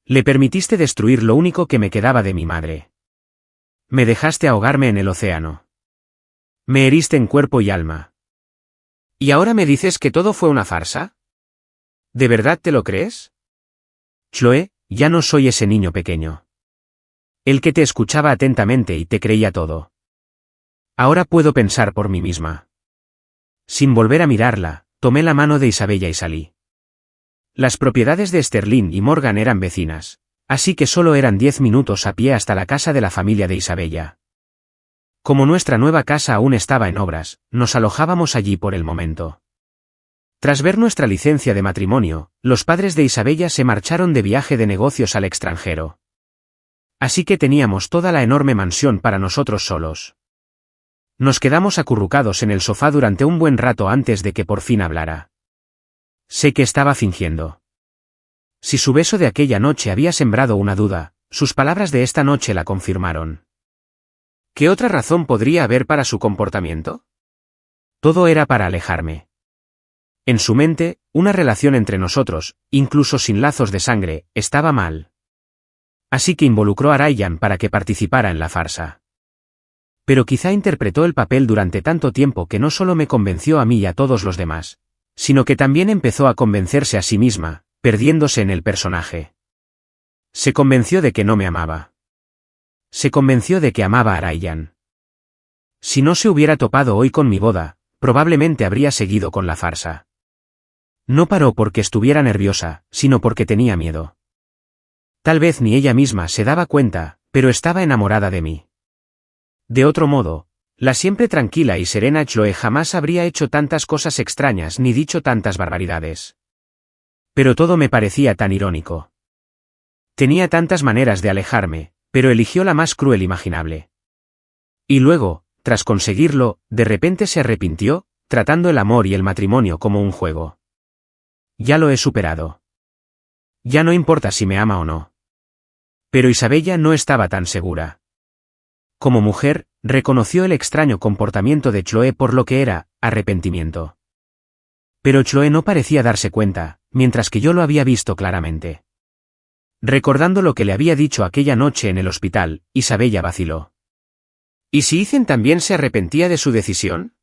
Speaker 1: Le permitiste destruir lo único que me quedaba de mi madre. Me dejaste ahogarme en el océano. Me heriste en cuerpo y alma. ¿Y ahora me dices que todo fue una farsa? ¿De verdad te lo crees? Chloe, ya no soy ese niño pequeño. El que te escuchaba atentamente y te creía todo. Ahora puedo pensar por mí misma. Sin volver a mirarla, tomé la mano de Isabella y salí. Las propiedades de Sterling y Morgan eran vecinas, así que solo eran 10 minutos a pie hasta la casa de la familia de Isabella. Como nuestra nueva casa aún estaba en obras, nos alojábamos allí por el momento. Tras ver nuestra licencia de matrimonio, los padres de Isabella se marcharon de viaje de negocios al extranjero. Así que teníamos toda la enorme mansión para nosotros solos. Nos quedamos acurrucados en el sofá durante un buen rato antes de que por fin hablara. Sé que estaba fingiendo. Si su beso de aquella noche había sembrado una duda, sus palabras de esta noche la confirmaron. ¿Qué otra razón podría haber para su comportamiento? Todo era para alejarme. En su mente, una relación entre nosotros, incluso sin lazos de sangre, estaba mal. Así que involucró a Ryan para que participara en la farsa. Pero quizá interpretó el papel durante tanto tiempo que no solo me convenció a mí y a todos los demás, sino que también empezó a convencerse a sí misma, perdiéndose en el personaje. Se convenció de que no me amaba. Se convenció de que amaba a Ryan. Si no se hubiera topado hoy con mi boda, probablemente habría seguido con la farsa. No paró porque estuviera nerviosa, sino porque tenía miedo. Tal vez ni ella misma se daba cuenta, pero estaba enamorada de mí. De otro modo, la siempre tranquila y serena Chloe jamás habría hecho tantas cosas extrañas ni dicho tantas barbaridades. Pero todo me parecía tan irónico. Tenía tantas maneras de alejarme, pero eligió la más cruel imaginable. Y luego, tras conseguirlo, de repente se arrepintió, tratando el amor y el matrimonio como un juego. Ya lo he superado. Ya no importa si me ama o no. Pero Isabella no estaba tan segura. Como mujer, reconoció el extraño comportamiento de Chloe por lo que era, arrepentimiento. Pero Chloe no parecía darse cuenta, mientras que yo lo había visto claramente. Recordando lo que le había dicho aquella noche en el hospital, Isabella vaciló. ¿Y si Ethan también se arrepentía de su decisión?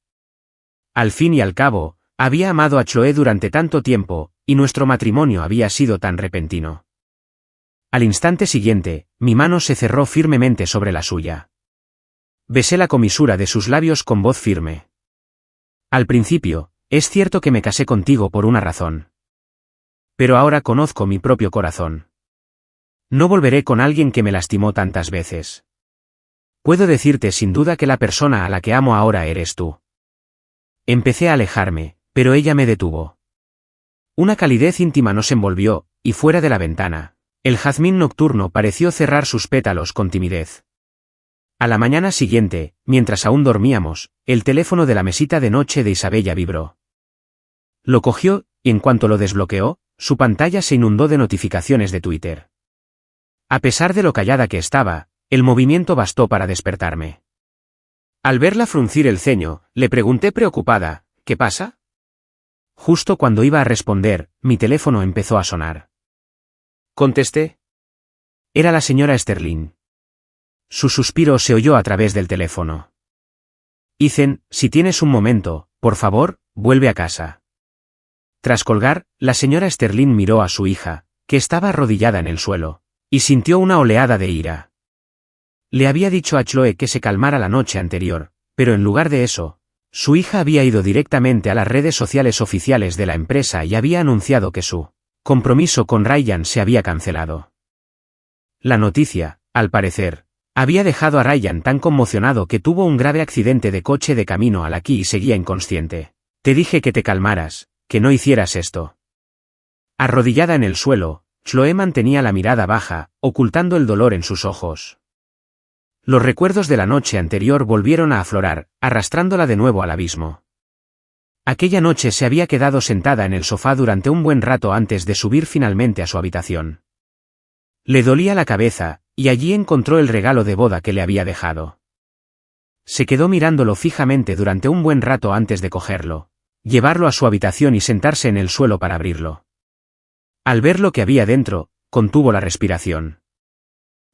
Speaker 1: Al fin y al cabo, había amado a Chloe durante tanto tiempo, y nuestro matrimonio había sido tan repentino. Al instante siguiente, mi mano se cerró firmemente sobre la suya. Besé la comisura de sus labios con voz firme. Al principio, es cierto que me casé contigo por una razón. Pero ahora conozco mi propio corazón. No volveré con alguien que me lastimó tantas veces. Puedo decirte sin duda que la persona a la que amo ahora eres tú. Empecé a alejarme, pero ella me detuvo. Una calidez íntima nos envolvió, y fuera de la ventana, el jazmín nocturno pareció cerrar sus pétalos con timidez. A la mañana siguiente, mientras aún dormíamos, el teléfono de la mesita de noche de Isabella vibró. Lo cogió, y en cuanto lo desbloqueó, su pantalla se inundó de notificaciones de Twitter. A pesar de lo callada que estaba, el movimiento bastó para despertarme. Al verla fruncir el ceño, le pregunté preocupada, ¿qué pasa? Justo cuando iba a responder, mi teléfono empezó a sonar. Contesté. Era la señora Sterling. Su suspiro se oyó a través del teléfono. Ethan, si tienes un momento, por favor, vuelve a casa. Tras colgar, la señora Sterling miró a su hija, que estaba arrodillada en el suelo, y sintió una oleada de ira. Le había dicho a Chloe que se calmara la noche anterior, pero en lugar de eso, su hija había ido directamente a las redes sociales oficiales de la empresa y había anunciado que su compromiso con Ryan se había cancelado. La noticia, al parecer, había dejado a Ryan tan conmocionado que tuvo un grave accidente de coche de camino al aquí y seguía inconsciente. Te dije que te calmaras, que no hicieras esto. Arrodillada en el suelo, Chloe mantenía la mirada baja, ocultando el dolor en sus ojos. Los recuerdos de la noche anterior volvieron a aflorar, arrastrándola de nuevo al abismo. Aquella noche se había quedado sentada en el sofá durante un buen rato antes de subir finalmente a su habitación. Le dolía la cabeza, y allí encontró el regalo de boda que le había dejado. Se quedó mirándolo fijamente durante un buen rato antes de cogerlo, llevarlo a su habitación y sentarse en el suelo para abrirlo. Al ver lo que había dentro, contuvo la respiración.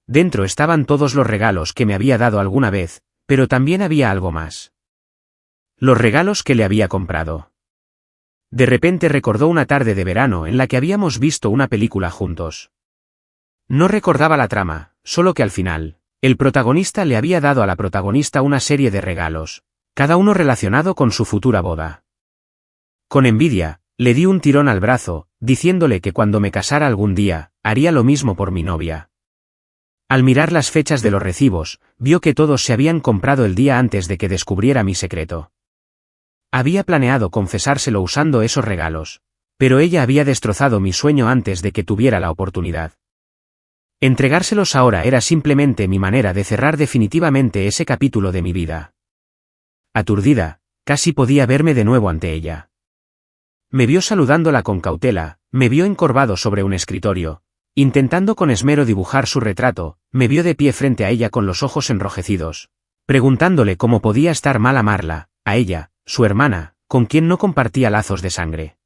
Speaker 1: Dentro estaban todos los regalos que me había dado alguna vez, pero también había algo más. Los regalos que le había comprado. De repente recordó una tarde de verano en la que habíamos visto una película juntos. No recordaba la trama, solo que al final, el protagonista le había dado a la protagonista una serie de regalos, cada uno relacionado con su futura boda. Con envidia, le di un tirón al brazo, diciéndole que cuando me casara algún día, haría lo mismo por mi novia. Al mirar las fechas de los recibos, vio que todos se habían comprado el día antes de que descubriera mi secreto. Había planeado confesárselo usando esos regalos, pero ella había destrozado mi sueño antes de que tuviera la oportunidad. Entregárselos ahora era simplemente mi manera de cerrar definitivamente ese capítulo de mi vida. Aturdida, casi podía verme de nuevo ante ella. Me vio saludándola con cautela, me vio encorvado sobre un escritorio, intentando con esmero dibujar su retrato, me vio de pie frente a ella con los ojos enrojecidos, preguntándole cómo podía estar mal amarla, a ella, su hermana, con quien no compartía lazos de sangre.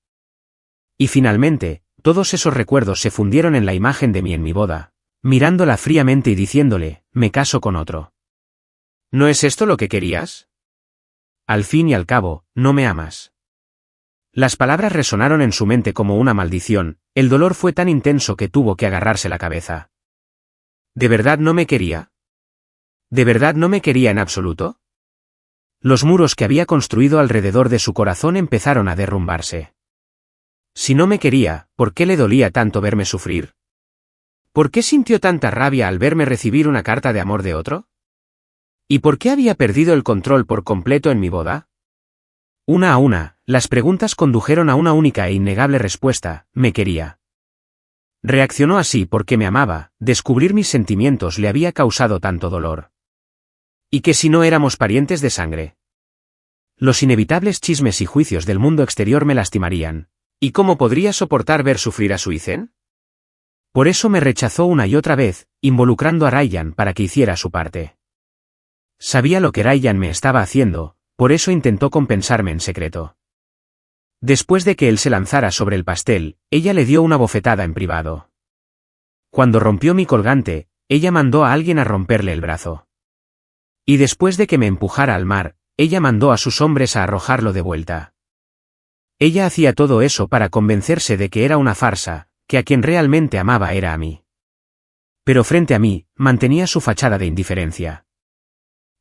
Speaker 1: Y finalmente, todos esos recuerdos se fundieron en la imagen de mí en mi boda, mirándola fríamente y diciéndole, me caso con otro. ¿No es esto lo que querías? Al fin y al cabo, no me amas. Las palabras resonaron en su mente como una maldición, el dolor fue tan intenso que tuvo que agarrarse la cabeza. ¿De verdad no me quería? ¿De verdad no me quería en absoluto? Los muros que había construido alrededor de su corazón empezaron a derrumbarse. Si no me quería, ¿por qué le dolía tanto verme sufrir? ¿Por qué sintió tanta rabia al verme recibir una carta de amor de otro? ¿Y por qué había perdido el control por completo en mi boda? Una a una, las preguntas condujeron a una única e innegable respuesta, me quería. Reaccionó así porque me amaba, descubrir mis sentimientos le había causado tanto dolor. ¿Y que si no éramos parientes de sangre? Los inevitables chismes y juicios del mundo exterior me lastimarían. ¿Y cómo podría soportar ver sufrir a Suicen? Por eso me rechazó una y otra vez, involucrando a Ryan para que hiciera su parte. Sabía lo que Ryan me estaba haciendo, por eso intentó compensarme en secreto. Después de que él se lanzara sobre el pastel, ella le dio una bofetada en privado. Cuando rompió mi colgante, ella mandó a alguien a romperle el brazo. Y después de que me empujara al mar, ella mandó a sus hombres a arrojarlo de vuelta. Ella hacía todo eso para convencerse de que era una farsa, que a quien realmente amaba era a mí. Pero frente a mí, mantenía su fachada de indiferencia.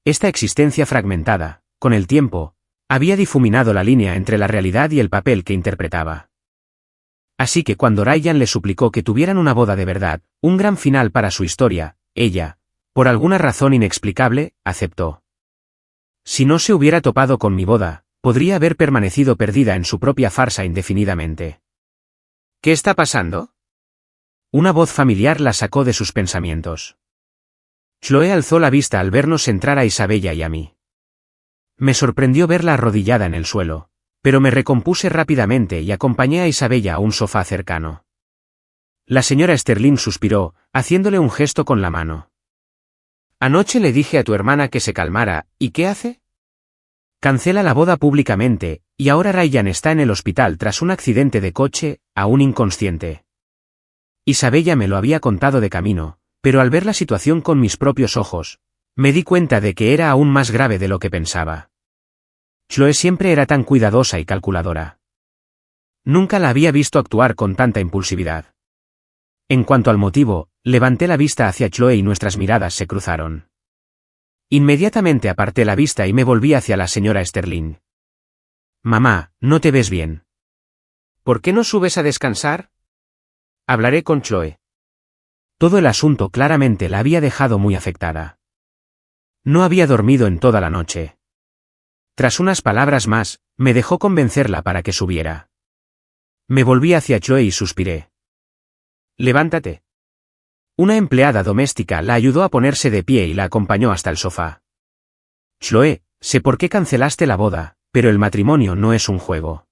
Speaker 1: Esta existencia fragmentada, con el tiempo, había difuminado la línea entre la realidad y el papel que interpretaba. Así que cuando Ryan le suplicó que tuvieran una boda de verdad, un gran final para su historia, ella, por alguna razón inexplicable, aceptó. Si no se hubiera topado con mi boda, podría haber permanecido perdida en su propia farsa indefinidamente. ¿Qué está pasando? Una voz familiar la sacó de sus pensamientos. Chloe alzó la vista al vernos entrar a Isabella y a mí. Me sorprendió verla arrodillada en el suelo, pero me recompuse rápidamente y acompañé a Isabella a un sofá cercano. La señora Sterling suspiró, haciéndole un gesto con la mano. Anoche le dije a tu hermana que se calmara, ¿y qué hace? Cancela la boda públicamente, y ahora Ryan está en el hospital tras un accidente de coche, aún inconsciente. Isabella me lo había contado de camino, pero al ver la situación con mis propios ojos, me di cuenta de que era aún más grave de lo que pensaba. Chloe siempre era tan cuidadosa y calculadora. Nunca la había visto actuar con tanta impulsividad. En cuanto al motivo, levanté la vista hacia Chloe y nuestras miradas se cruzaron. Inmediatamente aparté la vista y me volví hacia la señora Sterling. Mamá, no te ves bien. ¿Por qué no subes a descansar? Hablaré con Chloe. Todo el asunto claramente la había dejado muy afectada. No había dormido en toda la noche. Tras unas palabras más, me dejó convencerla para que subiera. Me volví hacia Chloe y suspiré. Levántate. Una empleada doméstica la ayudó a ponerse de pie y la acompañó hasta el sofá. Chloe, sé por qué cancelaste la boda, pero el matrimonio no es un juego.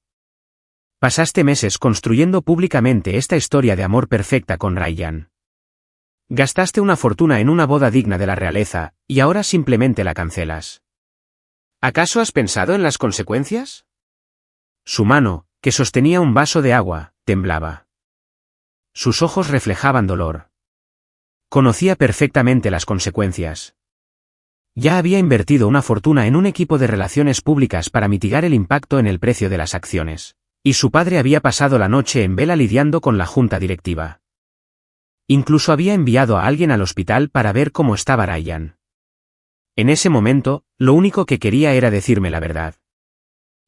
Speaker 1: Pasaste meses construyendo públicamente esta historia de amor perfecta con Ryan. Gastaste una fortuna en una boda digna de la realeza, y ahora simplemente la cancelas. ¿Acaso has pensado en las consecuencias? Su mano, que sostenía un vaso de agua, temblaba. Sus ojos reflejaban dolor. Conocía perfectamente las consecuencias. Ya había invertido una fortuna en un equipo de relaciones públicas para mitigar el impacto en el precio de las acciones, y su padre había pasado la noche en vela lidiando con la junta directiva. Incluso había enviado a alguien al hospital para ver cómo estaba Ryan. En ese momento, lo único que quería era decirme la verdad.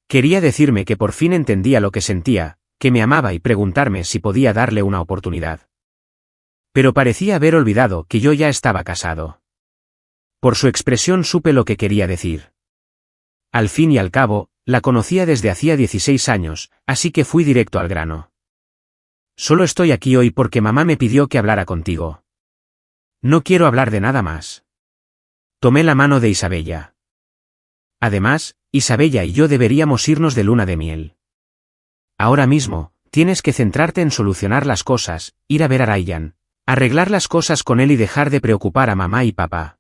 Speaker 1: Quería decirme que por fin entendía lo que sentía, que me amaba y preguntarme si podía darle una oportunidad. Pero parecía haber olvidado que yo ya estaba casado. Por su expresión supe lo que quería decir. Al fin y al cabo, la conocía desde hacía 16 años, así que fui directo al grano. Solo estoy aquí hoy porque mamá me pidió que hablara contigo. No quiero hablar de nada más. Tomé la mano de Isabella. Además, Isabella y yo deberíamos irnos de luna de miel. Ahora mismo, tienes que centrarte en solucionar las cosas, ir a ver a Ryan, arreglar las cosas con él y dejar de preocupar a mamá y papá.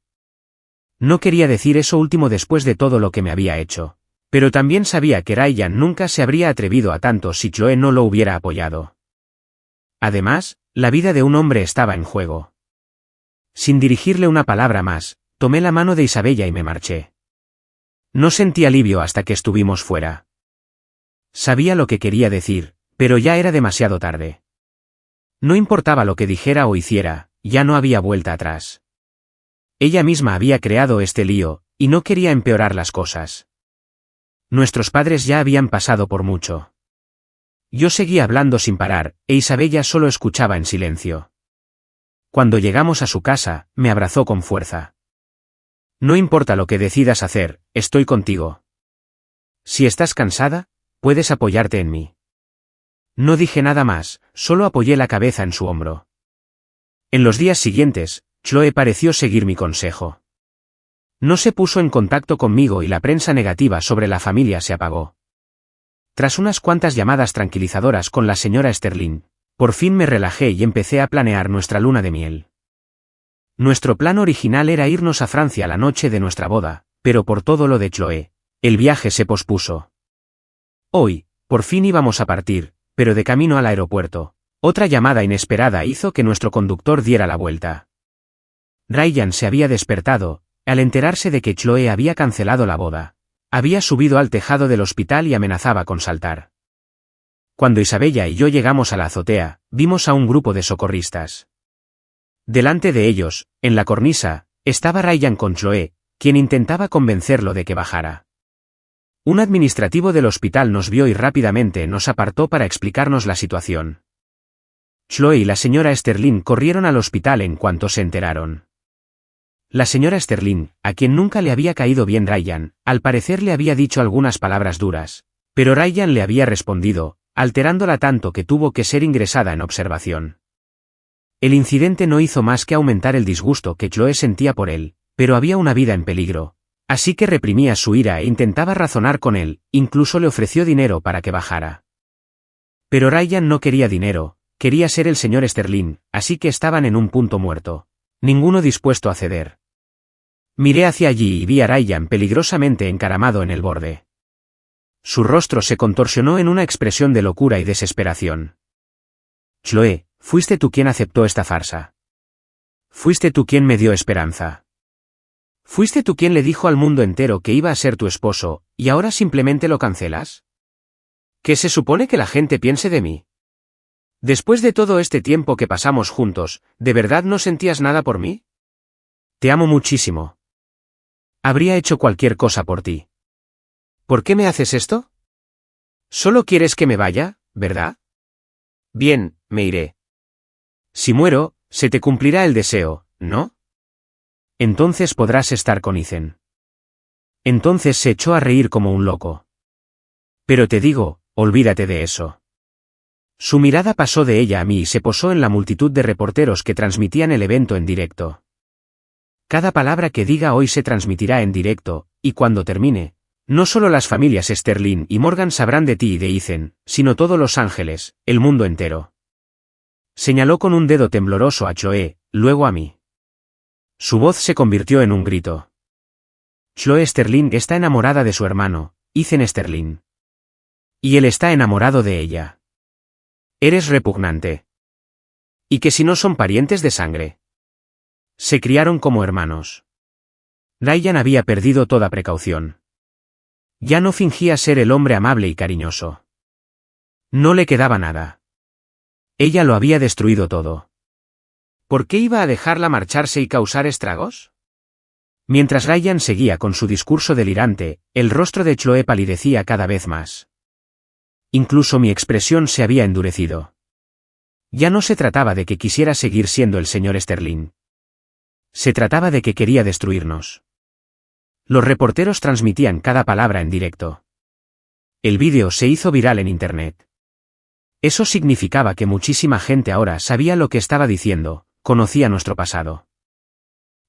Speaker 1: No quería decir eso último después de todo lo que me había hecho, pero también sabía que Ryan nunca se habría atrevido a tanto si Chloe no lo hubiera apoyado. Además, la vida de un hombre estaba en juego. Sin dirigirle una palabra más, tomé la mano de Isabella y me marché. No sentí alivio hasta que estuvimos fuera. Sabía lo que quería decir, pero ya era demasiado tarde. No importaba lo que dijera o hiciera, ya no había vuelta atrás. Ella misma había creado este lío, y no quería empeorar las cosas. Nuestros padres ya habían pasado por mucho. Yo seguía hablando sin parar, e Isabella solo escuchaba en silencio. Cuando llegamos a su casa, me abrazó con fuerza. No importa lo que decidas hacer, estoy contigo. Si estás cansada, puedes apoyarte en mí. No dije nada más, solo apoyé la cabeza en su hombro. En los días siguientes, Chloe pareció seguir mi consejo. No se puso en contacto conmigo y la prensa negativa sobre la familia se apagó. Tras unas cuantas llamadas tranquilizadoras con la señora Sterling, por fin me relajé y empecé a planear nuestra luna de miel. Nuestro plan original era irnos a Francia la noche de nuestra boda, pero por todo lo de Chloe, el viaje se pospuso. Hoy, por fin íbamos a partir, pero de camino al aeropuerto, otra llamada inesperada hizo que nuestro conductor diera la vuelta. Ryan se había despertado, al enterarse de que Chloe había cancelado la boda. Había subido al tejado del hospital y amenazaba con saltar. Cuando Isabella y yo llegamos a la azotea, vimos a un grupo de socorristas. Delante de ellos, en la cornisa, estaba Ryan con Chloe, quien intentaba convencerlo de que bajara. Un administrativo del hospital nos vio y rápidamente nos apartó para explicarnos la situación. Chloe y la señora Sterling corrieron al hospital en cuanto se enteraron. La señora Sterling, a quien nunca le había caído bien Ryan, al parecer le había dicho algunas palabras duras, pero Ryan le había respondido, alterándola tanto que tuvo que ser ingresada en observación. El incidente no hizo más que aumentar el disgusto que Chloe sentía por él, pero había una vida en peligro, así que reprimía su ira e intentaba razonar con él, incluso le ofreció dinero para que bajara. Pero Ryan no quería dinero, quería ser el señor Sterling, así que estaban en un punto muerto, ninguno dispuesto a ceder. Miré hacia allí y vi a Ryan peligrosamente encaramado en el borde. Su rostro se contorsionó en una expresión de locura y desesperación. Chloe, fuiste tú quien aceptó esta farsa. Fuiste tú quien me dio esperanza. Fuiste tú quien le dijo al mundo entero que iba a ser tu esposo, y ahora simplemente lo cancelas. ¿Qué se supone que la gente piense de mí? Después de todo este tiempo que pasamos juntos, ¿de verdad no sentías nada por mí? Te amo muchísimo. Habría hecho cualquier cosa por ti. ¿Por qué me haces esto? Solo quieres que me vaya, ¿verdad? Bien, me iré. Si muero, se te cumplirá el deseo, ¿no? Entonces podrás estar con Ethan. Entonces se echó a reír como un loco. Pero te digo, olvídate de eso. Su mirada pasó de ella a mí y se posó en la multitud de reporteros que transmitían el evento en directo. Cada palabra que diga hoy se transmitirá en directo, y cuando termine, no solo las familias Sterling y Morgan sabrán de ti y de Ethan, sino todo Los Ángeles, el mundo entero. Señaló con un dedo tembloroso a Chloe, luego a mí. Su voz se convirtió en un grito. Chloe Sterling está enamorada de su hermano, Ethan Sterling. Y él está enamorado de ella. Eres repugnante. ¿Y que si no son parientes de sangre? Se criaron como hermanos. Ryan había perdido toda precaución. Ya no fingía ser el hombre amable y cariñoso. No le quedaba nada. Ella lo había destruido todo. ¿Por qué iba a dejarla marcharse y causar estragos? Mientras Ryan seguía con su discurso delirante, el rostro de Chloe palidecía cada vez más. Incluso mi expresión se había endurecido. Ya no se trataba de que quisiera seguir siendo el señor Sterling. Se trataba de que quería destruirnos. Los reporteros transmitían cada palabra en directo. El vídeo se hizo viral en Internet. Eso significaba que muchísima gente ahora sabía lo que estaba diciendo, conocía nuestro pasado.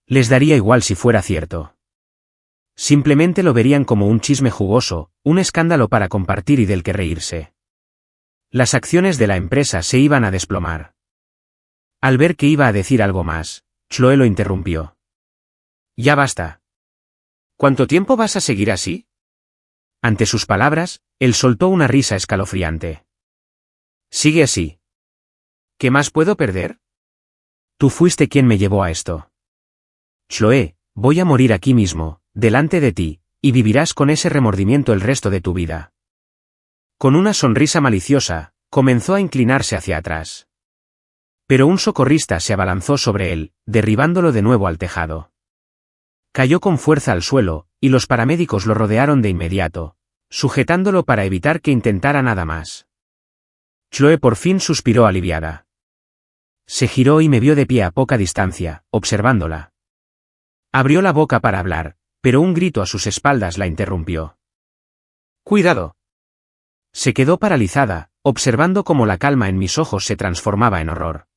Speaker 1: Les daría igual si fuera cierto. Simplemente lo verían como un chisme jugoso, un escándalo para compartir y del que reírse. Las acciones de la empresa se iban a desplomar. Al ver que iba a decir algo más, Chloe lo interrumpió. Ya basta. ¿Cuánto tiempo vas a seguir así? Ante sus palabras, él soltó una risa escalofriante. Sigue así. ¿Qué más puedo perder? Tú fuiste quien me llevó a esto. Chloe, voy a morir aquí mismo, delante de ti, y vivirás con ese remordimiento el resto de tu vida. Con una sonrisa maliciosa, comenzó a inclinarse hacia atrás. Pero un socorrista se abalanzó sobre él, derribándolo de nuevo al tejado. Cayó con fuerza al suelo, y los paramédicos lo rodearon de inmediato, sujetándolo para evitar que intentara nada más. Chloe por fin suspiró aliviada. Se giró y me vio de pie a poca distancia, observándola. Abrió la boca para hablar, pero un grito a sus espaldas la interrumpió. ¡Cuidado! Se quedó paralizada, observando cómo la calma en mis ojos se transformaba en horror.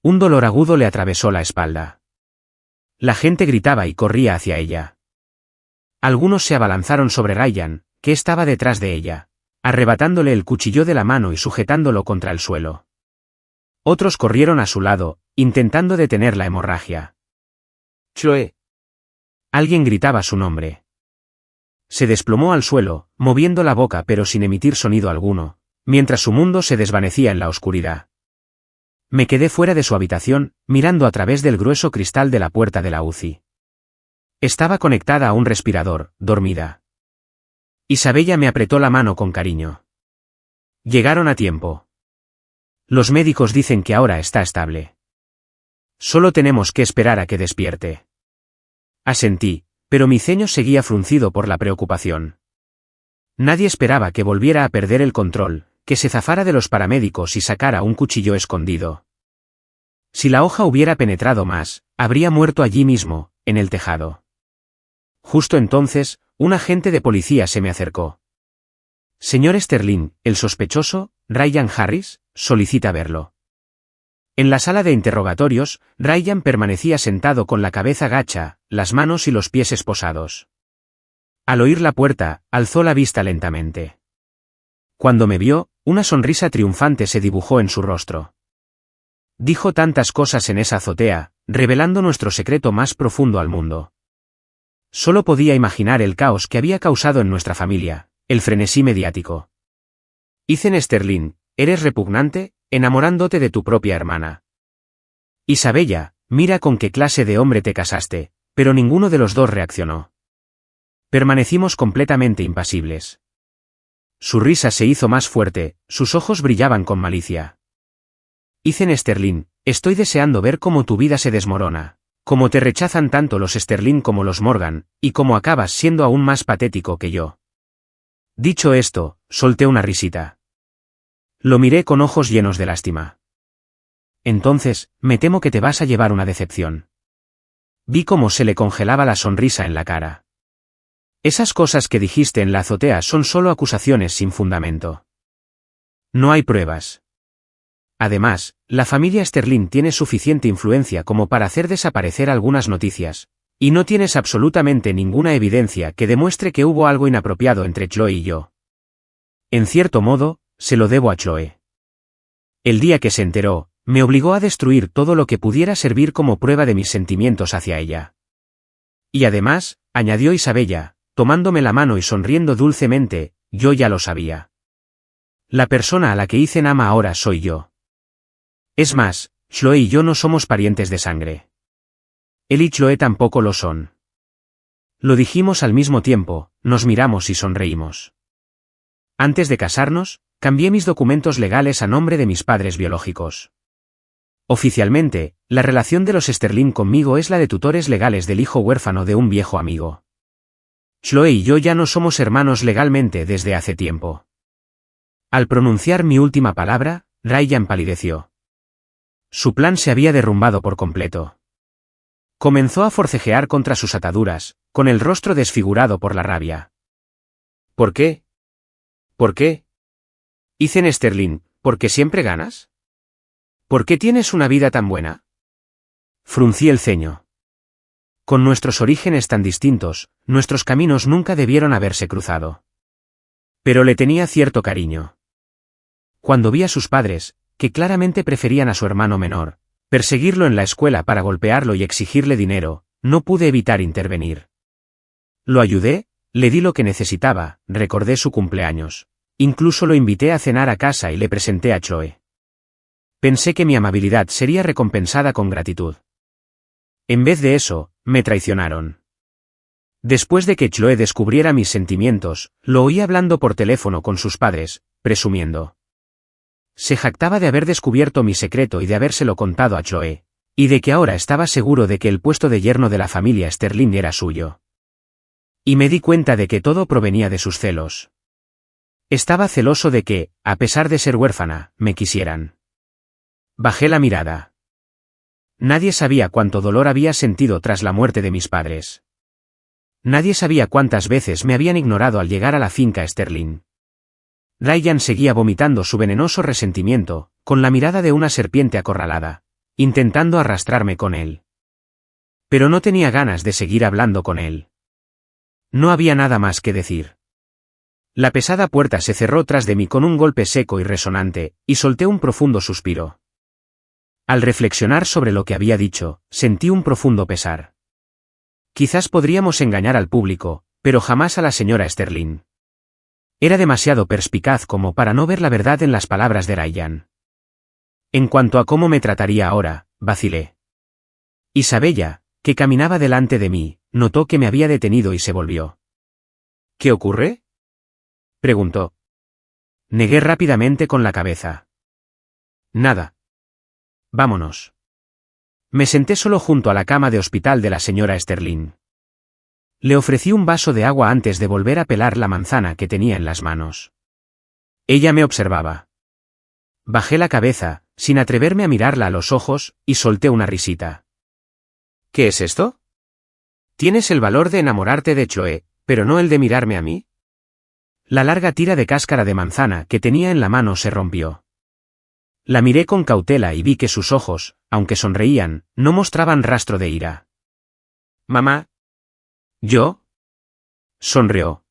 Speaker 1: Un dolor agudo le atravesó la espalda. La gente gritaba y corría hacia ella. Algunos se abalanzaron sobre Ryan, que estaba detrás de ella, arrebatándole el cuchillo de la mano y sujetándolo contra el suelo. Otros corrieron a su lado, intentando detener la hemorragia. «Chloe». Alguien gritaba su nombre. Se desplomó al suelo, moviendo la boca pero sin emitir sonido alguno, mientras su mundo se desvanecía en la oscuridad. Me quedé fuera de su habitación, mirando a través del grueso cristal de la puerta de la UCI. Estaba conectada a un respirador, dormida. Isabella me apretó la mano con cariño. Llegaron a tiempo. Los médicos dicen que ahora está estable. Solo tenemos que esperar a que despierte. Asentí, pero mi ceño seguía fruncido por la preocupación. Nadie esperaba que volviera a perder el control, que se zafara de los paramédicos y sacara un cuchillo escondido. Si la hoja hubiera penetrado más, habría muerto allí mismo, en el tejado. Justo entonces, un agente de policía se me acercó. «Señor Sterling, el sospechoso, Ryan Harris, solicita verlo». En la sala de interrogatorios, Ryan permanecía sentado con la cabeza gacha, las manos y los pies esposados. Al oír la puerta, alzó la vista lentamente. Cuando me vio, una sonrisa triunfante se dibujó en su rostro. Dijo tantas cosas en esa azotea, revelando nuestro secreto más profundo al mundo. Solo podía imaginar el caos que había causado en nuestra familia, el frenesí mediático. Ethan Sterling, eres repugnante, enamorándote de tu propia hermana. Isabella, mira con qué clase de hombre te casaste, pero ninguno de los dos reaccionó. Permanecimos completamente impasibles. Su risa se hizo más fuerte, sus ojos brillaban con malicia. Ethan Sterling, estoy deseando ver cómo tu vida se desmorona, cómo te rechazan tanto los Sterling como los Morgan, y cómo acabas siendo aún más patético que yo. Dicho esto, solté una risita. Lo miré con ojos llenos de lástima. Entonces, me temo que te vas a llevar una decepción. Vi cómo se le congelaba la sonrisa en la cara. Esas cosas que dijiste en la azotea son solo acusaciones sin fundamento. No hay pruebas. Además, la familia Sterling tiene suficiente influencia como para hacer desaparecer algunas noticias, y no tienes absolutamente ninguna evidencia que demuestre que hubo algo inapropiado entre Chloe y yo. En cierto modo, se lo debo a Chloe. El día que se enteró, me obligó a destruir todo lo que pudiera servir como prueba de mis sentimientos hacia ella. Y además, añadió Isabella, tomándome la mano y sonriendo dulcemente, yo ya lo sabía. La persona a la que Ethan ama ahora soy yo. Es más, Chloe y yo no somos parientes de sangre. Él y Chloe tampoco lo son. Lo dijimos al mismo tiempo, nos miramos y sonreímos. Antes de casarnos, cambié mis documentos legales a nombre de mis padres biológicos. Oficialmente, la relación de los Sterling conmigo es la de tutores legales del hijo huérfano de un viejo amigo. Chloe y yo ya no somos hermanos legalmente desde hace tiempo. Al pronunciar mi última palabra, Ryan palideció. Su plan se había derrumbado por completo. Comenzó a forcejear contra sus ataduras, con el rostro desfigurado por la rabia. ¿Por qué? ¿Por qué? Ethan Sterling, ¿por qué siempre ganas? ¿Por qué tienes una vida tan buena? Fruncí el ceño. Con nuestros orígenes tan distintos, nuestros caminos nunca debieron haberse cruzado. Pero le tenía cierto cariño. Cuando vi a sus padres, que claramente preferían a su hermano menor, perseguirlo en la escuela para golpearlo y exigirle dinero, no pude evitar intervenir. Lo ayudé, le di lo que necesitaba, recordé su cumpleaños. Incluso lo invité a cenar a casa y le presenté a Chloe. Pensé que mi amabilidad sería recompensada con gratitud. En vez de eso, me traicionaron. Después de que Chloe descubriera mis sentimientos, lo oí hablando por teléfono con sus padres, presumiendo. Se jactaba de haber descubierto mi secreto y de habérselo contado a Chloe, y de que ahora estaba seguro de que el puesto de yerno de la familia Sterling era suyo. Y me di cuenta de que todo provenía de sus celos. Estaba celoso de que, a pesar de ser huérfana, me quisieran. Bajé la mirada. Nadie sabía cuánto dolor había sentido tras la muerte de mis padres. Nadie sabía cuántas veces me habían ignorado al llegar a la finca Sterling. Ryan seguía vomitando su venenoso resentimiento, con la mirada de una serpiente acorralada, intentando arrastrarme con él. Pero no tenía ganas de seguir hablando con él. No había nada más que decir. La pesada puerta se cerró tras de mí con un golpe seco y resonante, y solté un profundo suspiro. Al reflexionar sobre lo que había dicho, sentí un profundo pesar. Quizás podríamos engañar al público, pero jamás a la señora Sterling. Era demasiado perspicaz como para no ver la verdad en las palabras de Ryan. En cuanto a cómo me trataría ahora, vacilé. Isabella, que caminaba delante de mí, notó que me había detenido y se volvió. ¿Qué ocurre?, preguntó. Negué rápidamente con la cabeza. Nada. Vámonos. Me senté solo junto a la cama de hospital de la señora Sterling. Le ofrecí un vaso de agua antes de volver a pelar la manzana que tenía en las manos. Ella me observaba. Bajé la cabeza, sin atreverme a mirarla a los ojos, y solté una risita. ¿Qué es esto? Tienes el valor de enamorarte de Chloe, pero no el de mirarme a mí. La larga tira de cáscara de manzana que tenía en la mano se rompió. La miré con cautela y vi que sus ojos, aunque sonreían, no mostraban rastro de ira. Mamá. ¿Yo? Sonrió.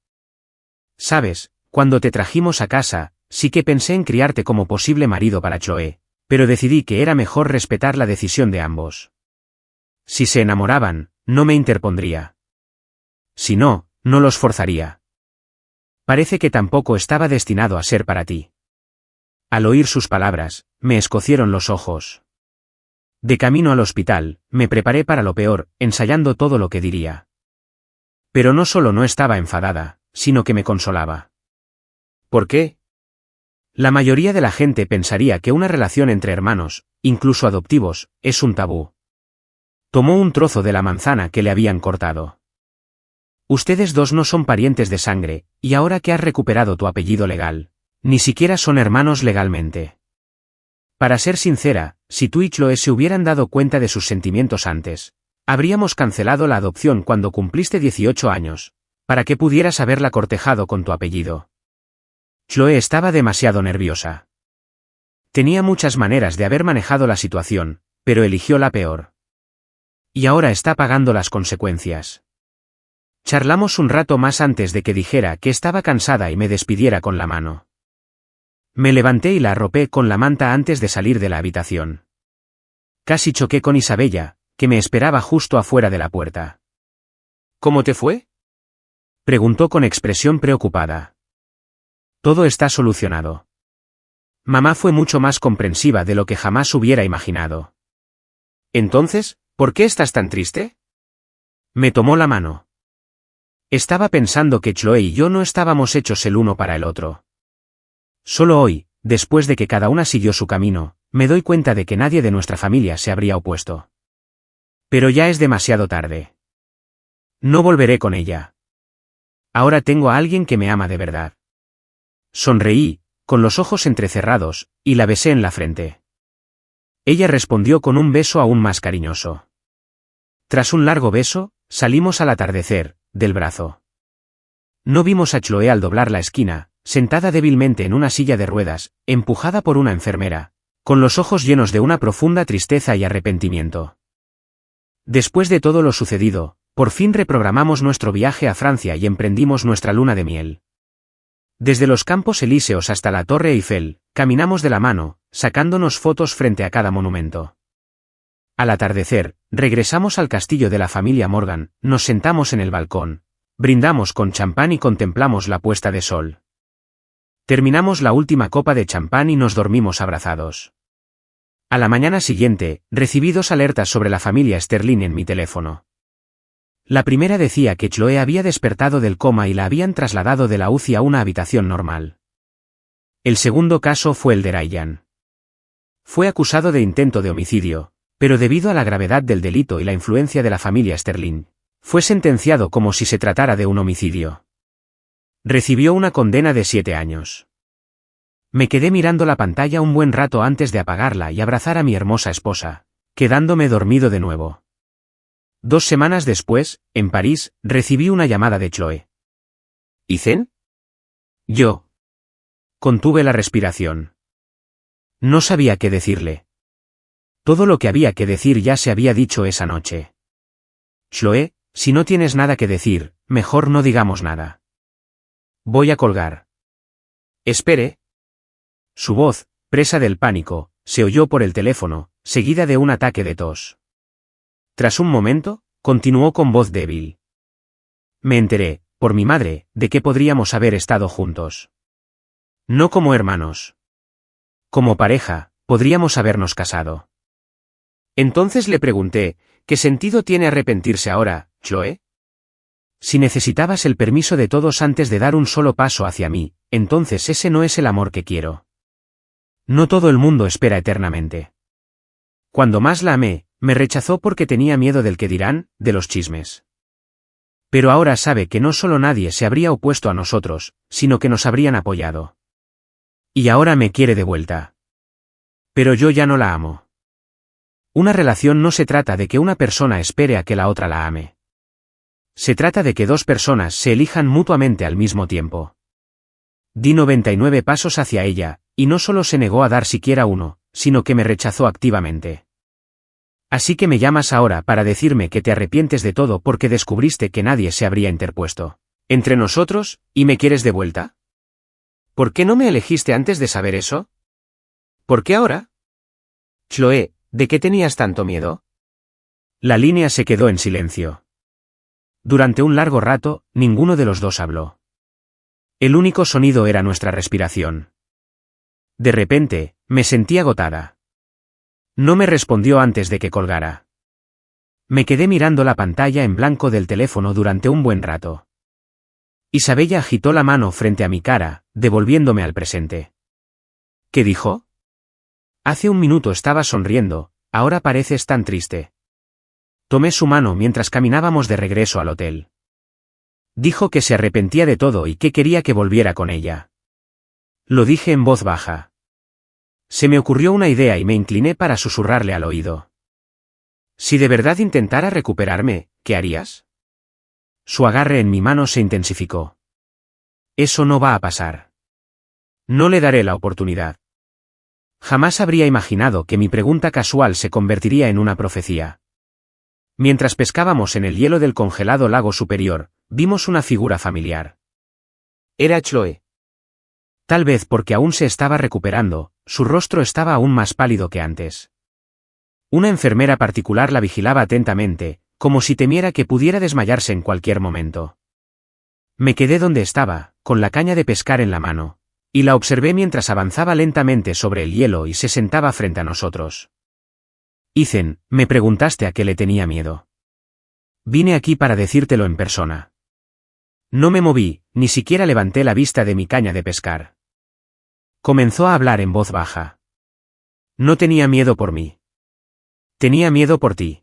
Speaker 1: Sabes, cuando te trajimos a casa, sí que pensé en criarte como posible marido para Chloe, pero decidí que era mejor respetar la decisión de ambos. Si se enamoraban, no me interpondría. Si no, no los forzaría. Parece que tampoco estaba destinado a ser para ti. Al oír sus palabras, me escocieron los ojos. De camino al hospital, me preparé para lo peor, ensayando todo lo que diría. Pero no solo no estaba enfadada, sino que me consolaba. ¿Por qué? La mayoría de la gente pensaría que una relación entre hermanos, incluso adoptivos, es un tabú. Tomó un trozo de la manzana que le habían cortado. Ustedes dos no son parientes de sangre, y ahora que has recuperado tu apellido legal, ni siquiera son hermanos legalmente. Para ser sincera, si tú y Chloe se hubieran dado cuenta de sus sentimientos antes, habríamos cancelado la adopción cuando cumpliste 18 años, para que pudieras haberla cortejado con tu apellido. Chloe estaba demasiado nerviosa. Tenía muchas maneras de haber manejado la situación, pero eligió la peor. Y ahora está pagando las consecuencias. Charlamos un rato más antes de que dijera que estaba cansada y me despidiera con la mano. Me levanté y la arropé con la manta antes de salir de la habitación. Casi choqué con Isabella, que me esperaba justo afuera de la puerta. ¿Cómo te fue?, preguntó con expresión preocupada. Todo está solucionado. Mamá fue mucho más comprensiva de lo que jamás hubiera imaginado. Entonces, ¿por qué estás tan triste? Me tomó la mano. Estaba pensando que Chloe y yo no estábamos hechos el uno para el otro. Solo hoy, después de que cada una siguió su camino, me doy cuenta de que nadie de nuestra familia se habría opuesto. Pero ya es demasiado tarde. No volveré con ella. Ahora tengo a alguien que me ama de verdad. Sonreí, con los ojos entrecerrados, y la besé en la frente. Ella respondió con un beso aún más cariñoso. Tras un largo beso, salimos al atardecer, del brazo. No vimos a Chloe al doblar la esquina, sentada débilmente en una silla de ruedas, empujada por una enfermera, con los ojos llenos de una profunda tristeza y arrepentimiento. Después de todo lo sucedido, por fin reprogramamos nuestro viaje a Francia y emprendimos nuestra luna de miel. Desde los Campos Elíseos hasta la Torre Eiffel, caminamos de la mano, sacándonos fotos frente a cada monumento. Al atardecer, regresamos al castillo de la familia Morgan, nos sentamos en el balcón, brindamos con champán y contemplamos la puesta de sol. Terminamos la última copa de champán y nos dormimos abrazados. A la mañana siguiente, recibí 2 alertas sobre la familia Sterling en mi teléfono. La primera decía que Chloe había despertado del coma y la habían trasladado de la UCI a una habitación normal. El segundo caso fue el de Ryan. Fue acusado de intento de homicidio, pero debido a la gravedad del delito y la influencia de la familia Sterling, fue sentenciado como si se tratara de un homicidio. Recibió una condena de 7 años. Me quedé mirando la pantalla un buen rato antes de apagarla y abrazar a mi hermosa esposa, quedándome dormido de nuevo. 2 semanas después, en París, recibí una llamada de Chloe. ¿Ethan? Yo. Contuve la respiración. No sabía qué decirle. Todo lo que había que decir ya se había dicho esa noche. Chloé, si no tienes nada que decir, mejor no digamos nada. Voy a colgar. Espere. Su voz, presa del pánico, se oyó por el teléfono, seguida de un ataque de tos. Tras un momento, continuó con voz débil. Me enteré, por mi madre, de que podríamos haber estado juntos. No como hermanos. Como pareja, podríamos habernos casado. Entonces le pregunté, ¿qué sentido tiene arrepentirse ahora, Chloé? Si necesitabas el permiso de todos antes de dar un solo paso hacia mí, entonces ese no es el amor que quiero. No todo el mundo espera eternamente. Cuando más la amé, me rechazó porque tenía miedo del que dirán, de los chismes. Pero ahora sabe que no solo nadie se habría opuesto a nosotros, sino que nos habrían apoyado. Y ahora me quiere de vuelta. Pero yo ya no la amo. Una relación no se trata de que una persona espere a que la otra la ame. Se trata de que dos personas se elijan mutuamente al mismo tiempo. Di 99 pasos hacia ella, y no solo se negó a dar siquiera uno, sino que me rechazó activamente. Así que me llamas ahora para decirme que te arrepientes de todo porque descubriste que nadie se habría interpuesto entre nosotros, y me quieres de vuelta. ¿Por qué no me elegiste antes de saber eso? ¿Por qué ahora? Chloé, ¿de qué tenías tanto miedo? La línea se quedó en silencio. Durante un largo rato, ninguno de los dos habló. El único sonido era nuestra respiración. De repente, me sentí agotada. No me respondió antes de que colgara. Me quedé mirando la pantalla en blanco del teléfono durante un buen rato. Isabella agitó la mano frente a mi cara, devolviéndome al presente. ¿Qué dijo? Hace un minuto estaba sonriendo, ahora pareces tan triste. Tomé su mano mientras caminábamos de regreso al hotel. Dijo que se arrepentía de todo y que quería que volviera con ella. Lo dije en voz baja. Se me ocurrió una idea y me incliné para susurrarle al oído. Si de verdad intentara recuperarme, ¿qué harías? Su agarre en mi mano se intensificó. Eso no va a pasar. No le daré la oportunidad. Jamás habría imaginado que mi pregunta casual se convertiría en una profecía. Mientras pescábamos en el hielo del congelado lago superior, vimos una figura familiar. Era Chloé. Tal vez porque aún se estaba recuperando, su rostro estaba aún más pálido que antes. Una enfermera particular la vigilaba atentamente, como si temiera que pudiera desmayarse en cualquier momento. Me quedé donde estaba, con la caña de pescar en la mano, y la observé mientras avanzaba lentamente sobre el hielo y se sentaba frente a nosotros. Ethan, me preguntaste a qué le tenía miedo. Vine aquí para decírtelo en persona. No me moví, ni siquiera levanté la vista de mi caña de pescar. Comenzó a hablar en voz baja. No tenía miedo por mí. Tenía miedo por ti.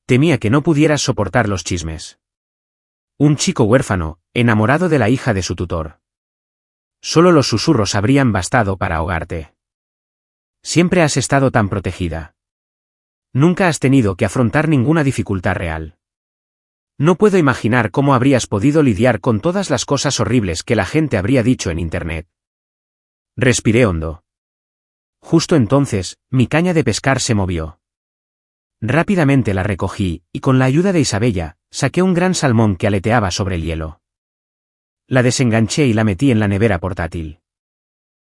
Speaker 1: Temía que no pudieras soportar los chismes. Un chico huérfano, enamorado de la hija de su tutor. Solo los susurros habrían bastado para ahogarte. Siempre has estado tan protegida. Nunca has tenido que afrontar ninguna dificultad real. No puedo imaginar cómo habrías podido lidiar con todas las cosas horribles que la gente habría dicho en Internet. Respiré hondo. Justo entonces, mi caña de pescar se movió. Rápidamente la recogí, y con la ayuda de Isabella, saqué un gran salmón que aleteaba sobre el hielo. La desenganché y la metí en la nevera portátil.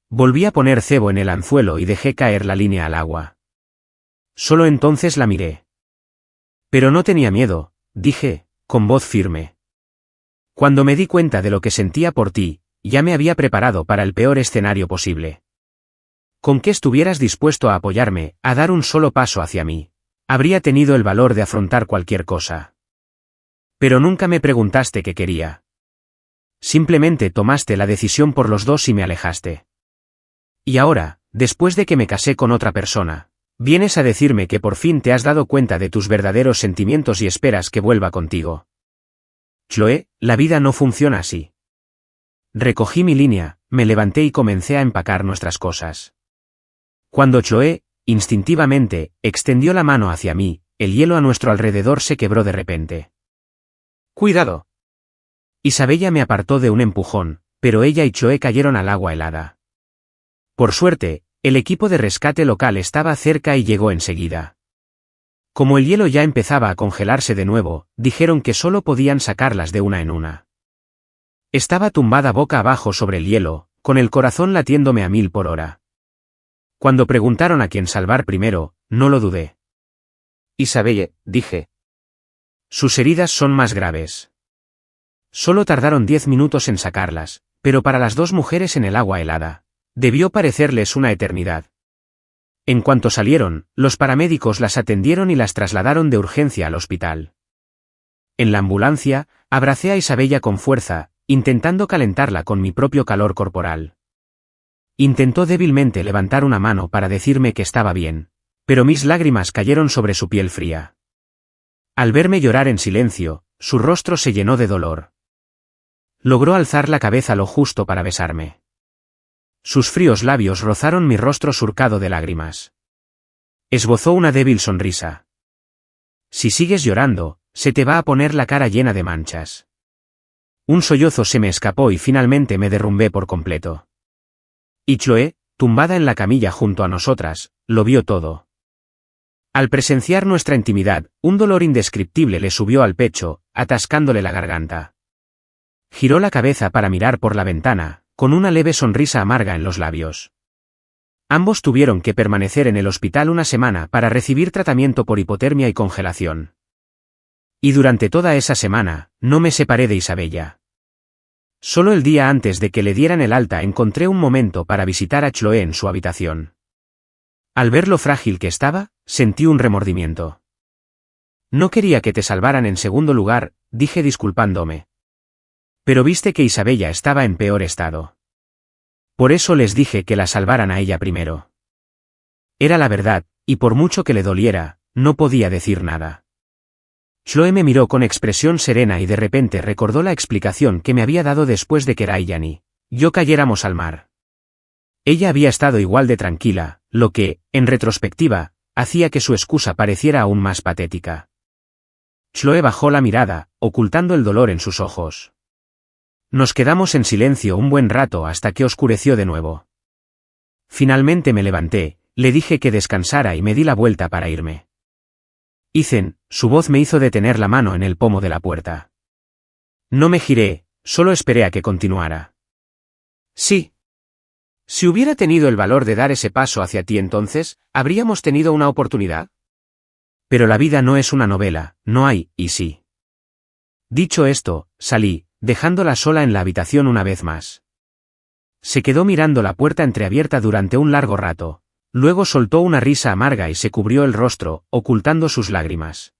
Speaker 1: Volví a poner cebo en el anzuelo y dejé caer la línea al agua. Solo entonces la miré. Pero no tenía miedo, dije, con voz firme. Cuando me di cuenta de lo que sentía por ti, ya me había preparado para el peor escenario posible. Con que estuvieras dispuesto a apoyarme, a dar un solo paso hacia mí, habría tenido el valor de afrontar cualquier cosa. Pero nunca me preguntaste qué quería. Simplemente tomaste la decisión por los dos y me alejaste. Y ahora, después de que me casé con otra persona, vienes a decirme que por fin te has dado cuenta de tus verdaderos sentimientos y esperas que vuelva contigo. Chloé, la vida no funciona así. Recogí mi línea, me levanté y comencé a empacar nuestras cosas. Cuando Chloé, instintivamente, extendió la mano hacia mí, el hielo a nuestro alrededor se quebró de repente. ¡Cuidado! Isabella me apartó de un empujón, pero ella y Chloe cayeron al agua helada. Por suerte, el equipo de rescate local estaba cerca y llegó enseguida. Como el hielo ya empezaba a congelarse de nuevo, dijeron que solo podían sacarlas de una en una. Estaba tumbada boca abajo sobre el hielo, con el corazón latiéndome a 1000 por hora. Cuando preguntaron a quién salvar primero, no lo dudé. Isabelle, dije. Sus heridas son más graves. Solo tardaron 10 minutos en sacarlas, pero para las dos mujeres en el agua helada, debió parecerles una eternidad. En cuanto salieron, los paramédicos las atendieron y las trasladaron de urgencia al hospital. En la ambulancia, abracé a Isabella con fuerza, intentando calentarla con mi propio calor corporal. Intentó débilmente levantar una mano para decirme que estaba bien, pero mis lágrimas cayeron sobre su piel fría. Al verme llorar en silencio, su rostro se llenó de dolor. Logró alzar la cabeza lo justo para besarme. Sus fríos labios rozaron mi rostro surcado de lágrimas. Esbozó una débil sonrisa. Si sigues llorando, se te va a poner la cara llena de manchas. Un sollozo se me escapó y finalmente me derrumbé por completo. Y Chloe, tumbada en la camilla junto a nosotras, lo vio todo. Al presenciar nuestra intimidad, un dolor indescriptible le subió al pecho, atascándole la garganta. Giró la cabeza para mirar por la ventana, con una leve sonrisa amarga en los labios. Ambos tuvieron que permanecer en el hospital una semana para recibir tratamiento por hipotermia y congelación. Y durante toda esa semana, no me separé de Isabella. Solo el día antes de que le dieran el alta encontré un momento para visitar a Chloe en su habitación. Al ver lo frágil que estaba, sentí un remordimiento. No quería que te salvaran en segundo lugar, dije disculpándome. Pero viste que Isabella estaba en peor estado. Por eso les dije que la salvaran a ella primero. Era la verdad, y por mucho que le doliera, no podía decir nada. Chloe me miró con expresión serena y de repente recordó la explicación que me había dado después de que Ryan y yo cayéramos al mar. Ella había estado igual de tranquila, lo que, en retrospectiva, hacía que su excusa pareciera aún más patética. Chloe bajó la mirada, ocultando el dolor en sus ojos. Nos quedamos en silencio un buen rato hasta que oscureció de nuevo. Finalmente me levanté, le dije que descansara y me di la vuelta para irme. Ethan, su voz me hizo detener la mano en el pomo de la puerta. No me giré, solo esperé a que continuara. Sí. Si hubiera tenido el valor de dar ese paso hacia ti entonces, ¿habríamos tenido una oportunidad? Pero la vida no es una novela, no hay, y sí. Dicho esto, salí, dejándola sola en la habitación una vez más. Se quedó mirando la puerta entreabierta durante un largo rato. Luego soltó una risa amarga y se cubrió el rostro, ocultando sus lágrimas.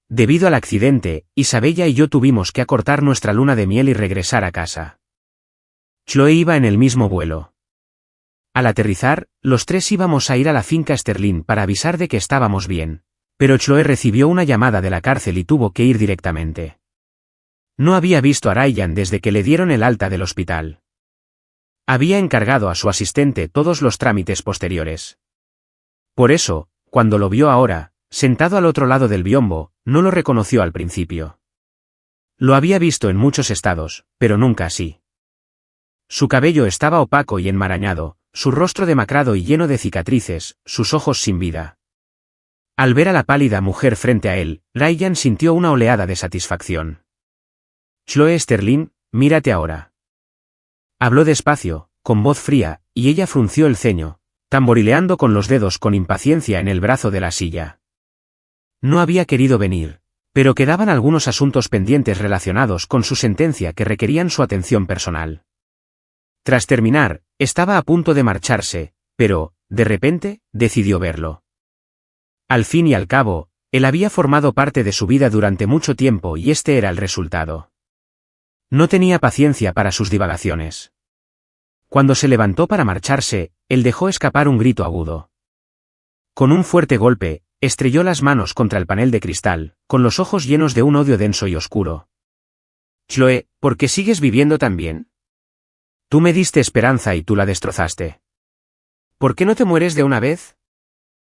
Speaker 1: Debido al accidente, Isabella y yo tuvimos que acortar nuestra luna de miel y regresar a casa. Chloe iba en el mismo vuelo. Al aterrizar, los tres íbamos a ir a la finca Sterling para avisar de que estábamos bien, pero Chloe recibió una llamada de la cárcel y tuvo que ir directamente. No había visto a Ryan desde que le dieron el alta del hospital. Había encargado a su asistente todos los trámites posteriores. Por eso, cuando lo vio ahora, sentado al otro lado del biombo, no lo reconoció al principio. Lo había visto en muchos estados, pero nunca así. Su cabello estaba opaco y enmarañado, su rostro demacrado y lleno de cicatrices, sus ojos sin vida. Al ver a la pálida mujer frente a él, Ryan sintió una oleada de satisfacción. Chloe Sterling, mírate ahora. Habló despacio, con voz fría, y ella frunció el ceño, tamborileando con los dedos con impaciencia en el brazo de la silla. No había querido venir, pero quedaban algunos asuntos pendientes relacionados con su sentencia que requerían su atención personal. Tras terminar, estaba a punto de marcharse, pero, de repente, decidió verlo. Al fin y al cabo, él había formado parte de su vida durante mucho tiempo y este era el resultado. No tenía paciencia para sus divagaciones. Cuando se levantó para marcharse, él dejó escapar un grito agudo. Con un fuerte golpe, estrelló las manos contra el panel de cristal, con los ojos llenos de un odio denso y oscuro. Chloe, ¿por qué sigues viviendo tan bien? Tú me diste esperanza y tú la destrozaste. ¿Por qué no te mueres de una vez?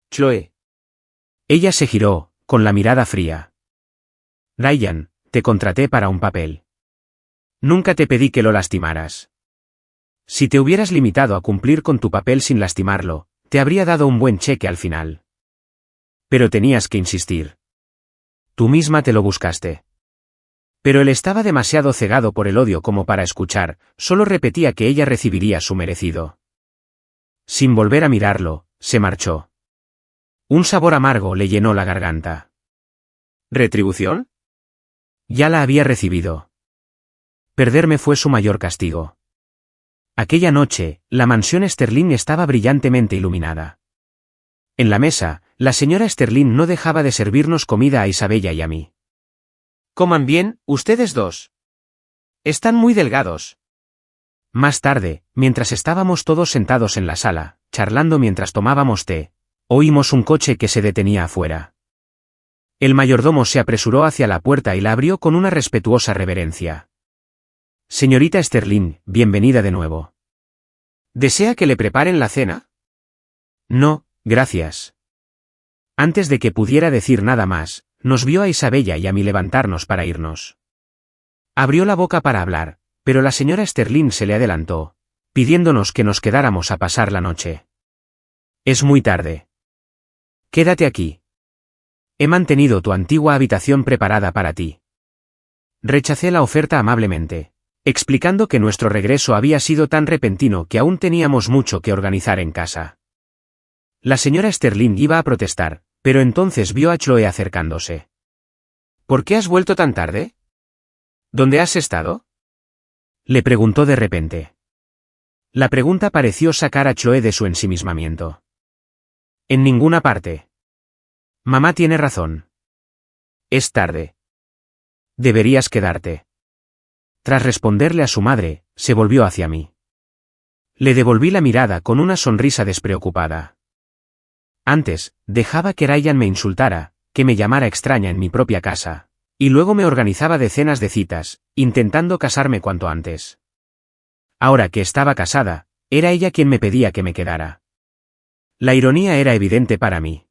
Speaker 1: Chloe. Ella se giró, con la mirada fría. Ryan, te contraté para un papel. Nunca te pedí que lo lastimaras. Si te hubieras limitado a cumplir con tu papel sin lastimarlo, te habría dado un buen cheque al final. Pero tenías que insistir. Tú misma te lo buscaste. Pero él estaba demasiado cegado por el odio como para escuchar, solo repetía que ella recibiría su merecido. Sin volver a mirarlo, se marchó. Un sabor amargo le llenó la garganta. ¿Retribución? Ya la había recibido. Perderme fue su mayor castigo. Aquella noche, la mansión Sterling estaba brillantemente iluminada. En la mesa, la señora Sterling no dejaba de servirnos comida a Isabella y a mí. Coman bien, ustedes dos. Están muy delgados. Más tarde, mientras estábamos todos sentados en la sala, charlando mientras tomábamos té, oímos un coche que se detenía afuera. El mayordomo se apresuró hacia la puerta y la abrió con una respetuosa reverencia. Señorita Sterling, bienvenida de nuevo. ¿Desea que le preparen la cena? No, gracias. Antes de que pudiera decir nada más, nos vio a Isabella y a mí levantarnos para irnos. Abrió la boca para hablar, pero la señora Sterling se le adelantó, pidiéndonos que nos quedáramos a pasar la noche. Es muy tarde. Quédate aquí. He mantenido tu antigua habitación preparada para ti. Rechacé la oferta amablemente, explicando que nuestro regreso había sido tan repentino que aún teníamos mucho que organizar en casa. La señora Sterling iba a protestar, pero entonces vio a Chloe acercándose. ¿Por qué has vuelto tan tarde? ¿Dónde has estado? Le preguntó de repente. La pregunta pareció sacar a Chloe de su ensimismamiento. En ninguna parte. Mamá tiene razón. Es tarde. Deberías quedarte. Tras responderle a su madre, se volvió hacia mí. Le devolví la mirada con una sonrisa despreocupada. Antes, dejaba que Ryan me insultara, que me llamara extraña en mi propia casa, y luego me organizaba decenas de citas, intentando casarme cuanto antes. Ahora que estaba casada, era ella quien me pedía que me quedara. La ironía era evidente para mí.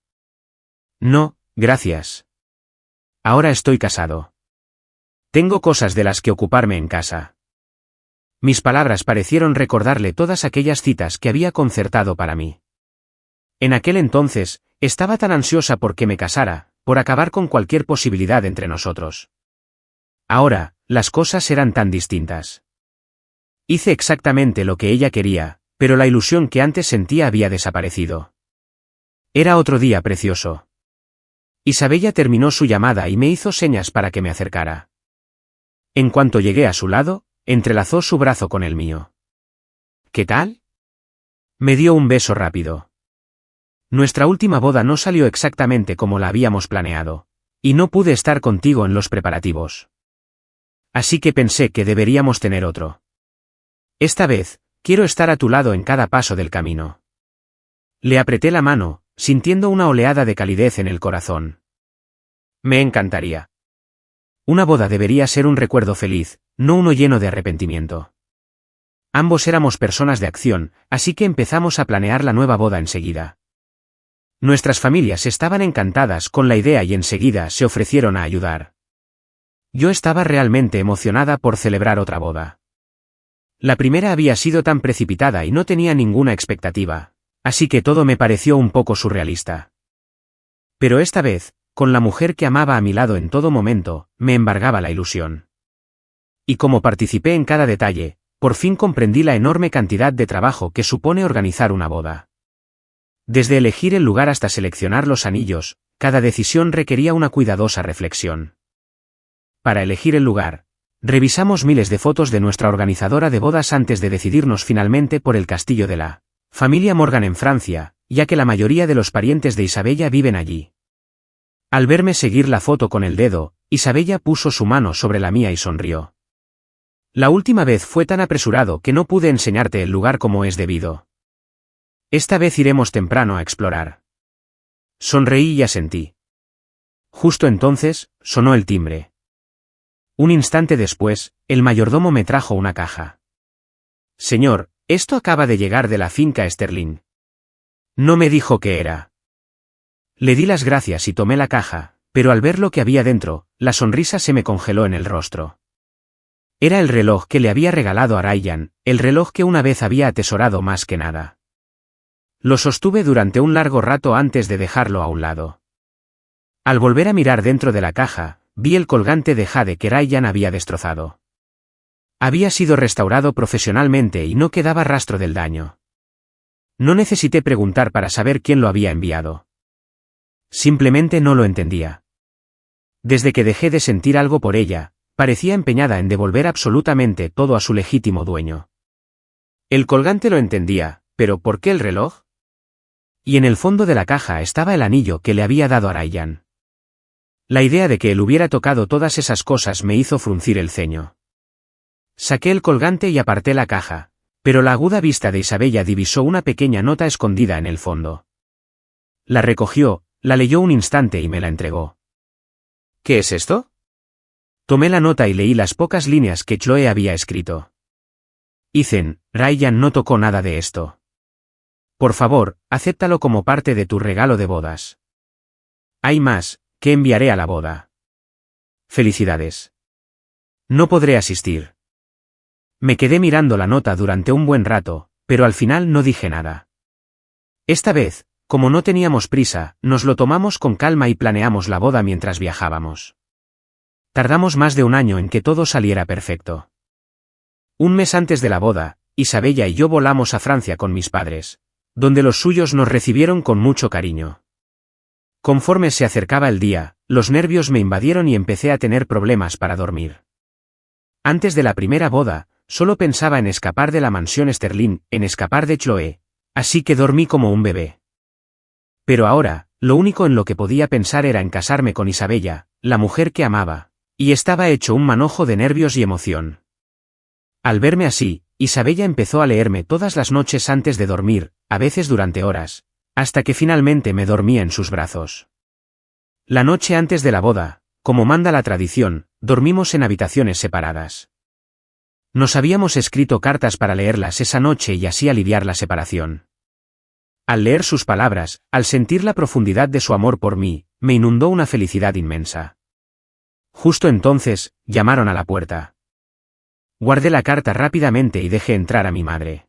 Speaker 1: No, gracias. Ahora estoy casado. Tengo cosas de las que ocuparme en casa. Mis palabras parecieron recordarle todas aquellas citas que había concertado para mí. En aquel entonces, estaba tan ansiosa por que me casara, por acabar con cualquier posibilidad entre nosotros. Ahora, las cosas eran tan distintas. Hice exactamente lo que ella quería, pero la ilusión que antes sentía había desaparecido. Era otro día precioso. Isabella terminó su llamada y me hizo señas para que me acercara. En cuanto llegué a su lado, entrelazó su brazo con el mío. ¿Qué tal? Me dio un beso rápido. Nuestra última boda no salió exactamente como la habíamos planeado, y no pude estar contigo en los preparativos. Así que pensé que deberíamos tener otro. Esta vez, quiero estar a tu lado en cada paso del camino. Le apreté la mano, sintiendo una oleada de calidez en el corazón. Me encantaría. Una boda debería ser un recuerdo feliz, no uno lleno de arrepentimiento. Ambos éramos personas de acción, así que empezamos a planear la nueva boda enseguida. Nuestras familias estaban encantadas con la idea y enseguida se ofrecieron a ayudar. Yo estaba realmente emocionada por celebrar otra boda. La primera había sido tan precipitada y no tenía ninguna expectativa, así que todo me pareció un poco surrealista. Pero esta vez, con la mujer que amaba a mi lado en todo momento, me embargaba la ilusión. Y como participé en cada detalle, por fin comprendí la enorme cantidad de trabajo que supone organizar una boda. Desde elegir el lugar hasta seleccionar los anillos, cada decisión requería una cuidadosa reflexión. Para elegir el lugar, revisamos miles de fotos de nuestra organizadora de bodas antes de decidirnos finalmente por el castillo de la familia Morgan en Francia, ya que la mayoría de los parientes de Isabella viven allí. Al verme seguir la foto con el dedo, Isabella puso su mano sobre la mía y sonrió. La última vez fue tan apresurado que no pude enseñarte el lugar como es debido. Esta vez iremos temprano a explorar. Sonreí y asentí. Justo entonces, sonó el timbre. Un instante después, el mayordomo me trajo una caja. Señor, esto acaba de llegar de la finca Sterling. No me dijo qué era. Le di las gracias y tomé la caja, pero al ver lo que había dentro, la sonrisa se me congeló en el rostro. Era el reloj que le había regalado a Ryan, el reloj que una vez había atesorado más que nada. Lo sostuve durante un largo rato antes de dejarlo a un lado. Al volver a mirar dentro de la caja, vi el colgante de jade que Ryan había destrozado. Había sido restaurado profesionalmente y no quedaba rastro del daño. No necesité preguntar para saber quién lo había enviado. Simplemente no lo entendía. Desde que dejé de sentir algo por ella, parecía empeñada en devolver absolutamente todo a su legítimo dueño. El colgante lo entendía, pero ¿por qué el reloj? Y en el fondo de la caja estaba el anillo que le había dado a Ryan. La idea de que él hubiera tocado todas esas cosas me hizo fruncir el ceño. Saqué el colgante y aparté la caja, pero la aguda vista de Isabella divisó una pequeña nota escondida en el fondo. La recogió, la leyó un instante y me la entregó. ¿Qué es esto? Tomé la nota y leí las pocas líneas que Chloe había escrito. Ethan, Ryan no tocó nada de esto. Por favor, acéptalo como parte de tu regalo de bodas. Hay más, que enviaré a la boda. Felicidades. No podré asistir. Me quedé mirando la nota durante un buen rato, pero al final no dije nada. Esta vez, como no teníamos prisa, nos lo tomamos con calma y planeamos la boda mientras viajábamos. Tardamos más de un año en que todo saliera perfecto. Un mes antes de la boda, Isabella y yo volamos a Francia con mis padres, donde los suyos nos recibieron con mucho cariño. Conforme se acercaba el día, los nervios me invadieron y empecé a tener problemas para dormir. Antes de la primera boda, solo pensaba en escapar de la mansión Sterling, en escapar de Chloe, así que dormí como un bebé. Pero ahora, lo único en lo que podía pensar era en casarme con Isabella, la mujer que amaba, y estaba hecho un manojo de nervios y emoción. Al verme así, Isabella empezó a leerme todas las noches antes de dormir, a veces durante horas, hasta que finalmente me dormí en sus brazos. La noche antes de la boda, como manda la tradición, dormimos en habitaciones separadas. Nos habíamos escrito cartas para leerlas esa noche y así aliviar la separación. Al leer sus palabras, al sentir la profundidad de su amor por mí, me inundó una felicidad inmensa. Justo entonces, llamaron a la puerta. Guardé la carta rápidamente y dejé entrar a mi madre.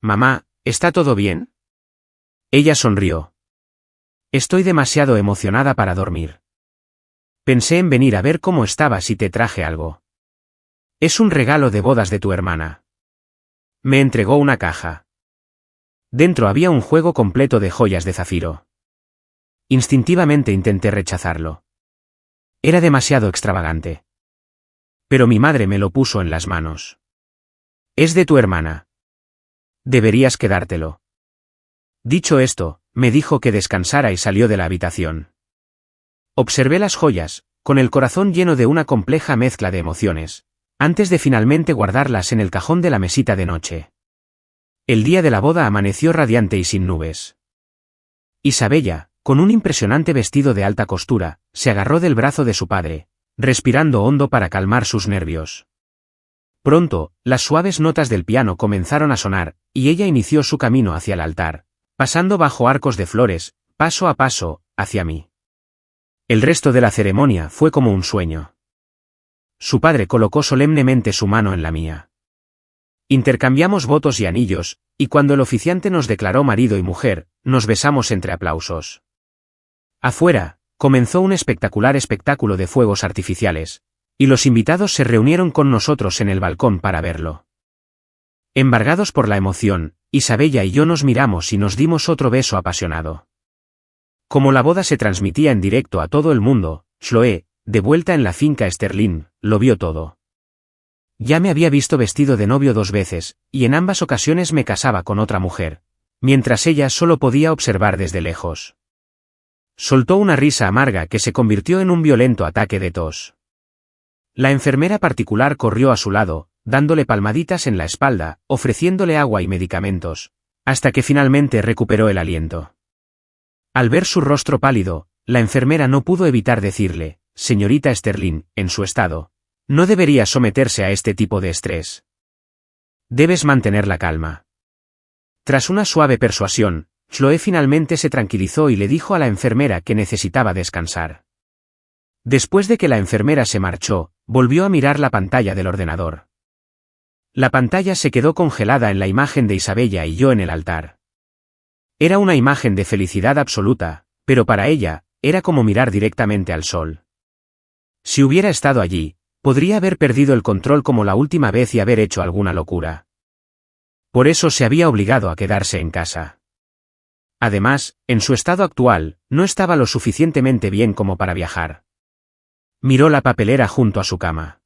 Speaker 1: «Mamá, ¿está todo bien?» Ella sonrió. «Estoy demasiado emocionada para dormir. Pensé en venir a ver cómo estabas y te traje algo. Es un regalo de bodas de tu hermana». Me entregó una caja. Dentro había un juego completo de joyas de zafiro. Instintivamente intenté rechazarlo. Era demasiado extravagante. Pero mi madre me lo puso en las manos. «Es de tu hermana. Deberías quedártelo». Dicho esto, me dijo que descansara y salió de la habitación. Observé las joyas, con el corazón lleno de una compleja mezcla de emociones, antes de finalmente guardarlas en el cajón de la mesita de noche. El día de la boda amaneció radiante y sin nubes. Isabella, con un impresionante vestido de alta costura, se agarró del brazo de su padre, respirando hondo para calmar sus nervios. Pronto, las suaves notas del piano comenzaron a sonar, y ella inició su camino hacia el altar, pasando bajo arcos de flores, paso a paso, hacia mí. El resto de la ceremonia fue como un sueño. Su padre colocó solemnemente su mano en la mía. Intercambiamos votos y anillos, y cuando el oficiante nos declaró marido y mujer, nos besamos entre aplausos. Afuera, comenzó un espectacular espectáculo de fuegos artificiales, y los invitados se reunieron con nosotros en el balcón para verlo. Embargados por la emoción, Isabella y yo nos miramos y nos dimos otro beso apasionado. Como la boda se transmitía en directo a todo el mundo, Chloe, de vuelta en la finca Sterling, lo vio todo. Ya me había visto vestido de novio 2 veces, y en ambas ocasiones me casaba con otra mujer, mientras ella solo podía observar desde lejos. Soltó una risa amarga que se convirtió en un violento ataque de tos. La enfermera particular corrió a su lado, dándole palmaditas en la espalda, ofreciéndole agua y medicamentos, hasta que finalmente recuperó el aliento. Al ver su rostro pálido, la enfermera no pudo evitar decirle, «Señorita Sterling, en su estado, no debería someterse a este tipo de estrés. Debes mantener la calma». Tras una suave persuasión, Chloe finalmente se tranquilizó y le dijo a la enfermera que necesitaba descansar. Después de que la enfermera se marchó, volvió a mirar la pantalla del ordenador. La pantalla se quedó congelada en la imagen de Isabella y yo en el altar. Era una imagen de felicidad absoluta, pero para ella, era como mirar directamente al sol. Si hubiera estado allí, podría haber perdido el control como la última vez y haber hecho alguna locura. Por eso se había obligado a quedarse en casa. Además, en su estado actual, no estaba lo suficientemente bien como para viajar. Miró la papelera junto a su cama.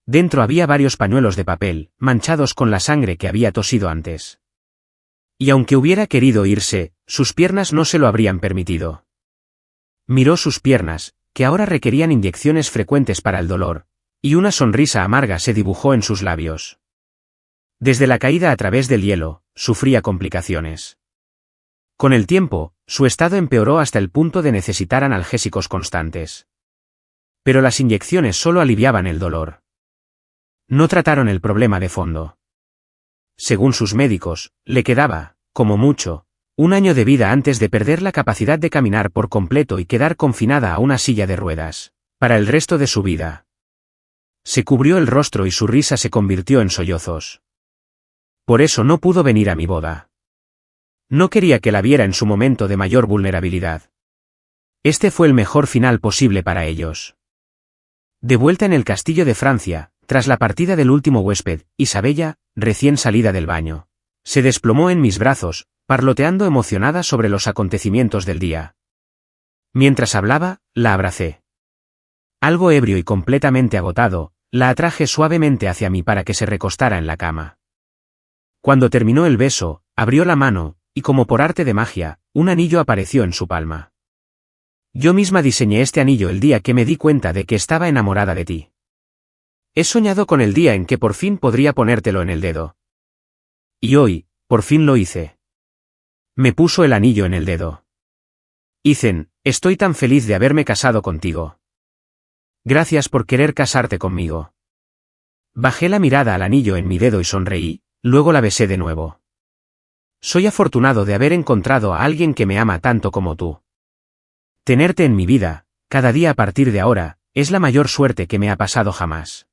Speaker 1: Dentro había varios pañuelos de papel, manchados con la sangre que había tosido antes. Y aunque hubiera querido irse, sus piernas no se lo habrían permitido. Miró sus piernas, que ahora requerían inyecciones frecuentes para el dolor, y una sonrisa amarga se dibujó en sus labios. Desde la caída a través del hielo, sufría complicaciones. Con el tiempo, su estado empeoró hasta el punto de necesitar analgésicos constantes. Pero las inyecciones solo aliviaban el dolor. No trataron el problema de fondo. Según sus médicos, le quedaba, como mucho, 1 año de vida antes de perder la capacidad de caminar por completo y quedar confinada a una silla de ruedas, para el resto de su vida. Se cubrió el rostro y su risa se convirtió en sollozos. Por eso no pudo venir a mi boda. No quería que la viera en su momento de mayor vulnerabilidad. Este fue el mejor final posible para ellos. De vuelta en el castillo de Francia, tras la partida del último huésped, Isabella, recién salida del baño, se desplomó en mis brazos, parloteando emocionada sobre los acontecimientos del día. Mientras hablaba, la abracé. Algo ebrio y completamente agotado, la atraje suavemente hacia mí para que se recostara en la cama. Cuando terminó el beso, abrió la mano, y como por arte de magia, un anillo apareció en su palma. Yo misma diseñé este anillo el día que me di cuenta de que estaba enamorada de ti. He soñado con el día en que por fin podría ponértelo en el dedo. Y hoy, por fin lo hice. Me puso el anillo en el dedo. Ethan, estoy tan feliz de haberme casado contigo. Gracias por querer casarte conmigo. Bajé la mirada al anillo en mi dedo y sonreí, luego la besé de nuevo. Soy afortunado de haber encontrado a alguien que me ama tanto como tú. Tenerte en mi vida, cada día a partir de ahora, es la mayor suerte que me ha pasado jamás.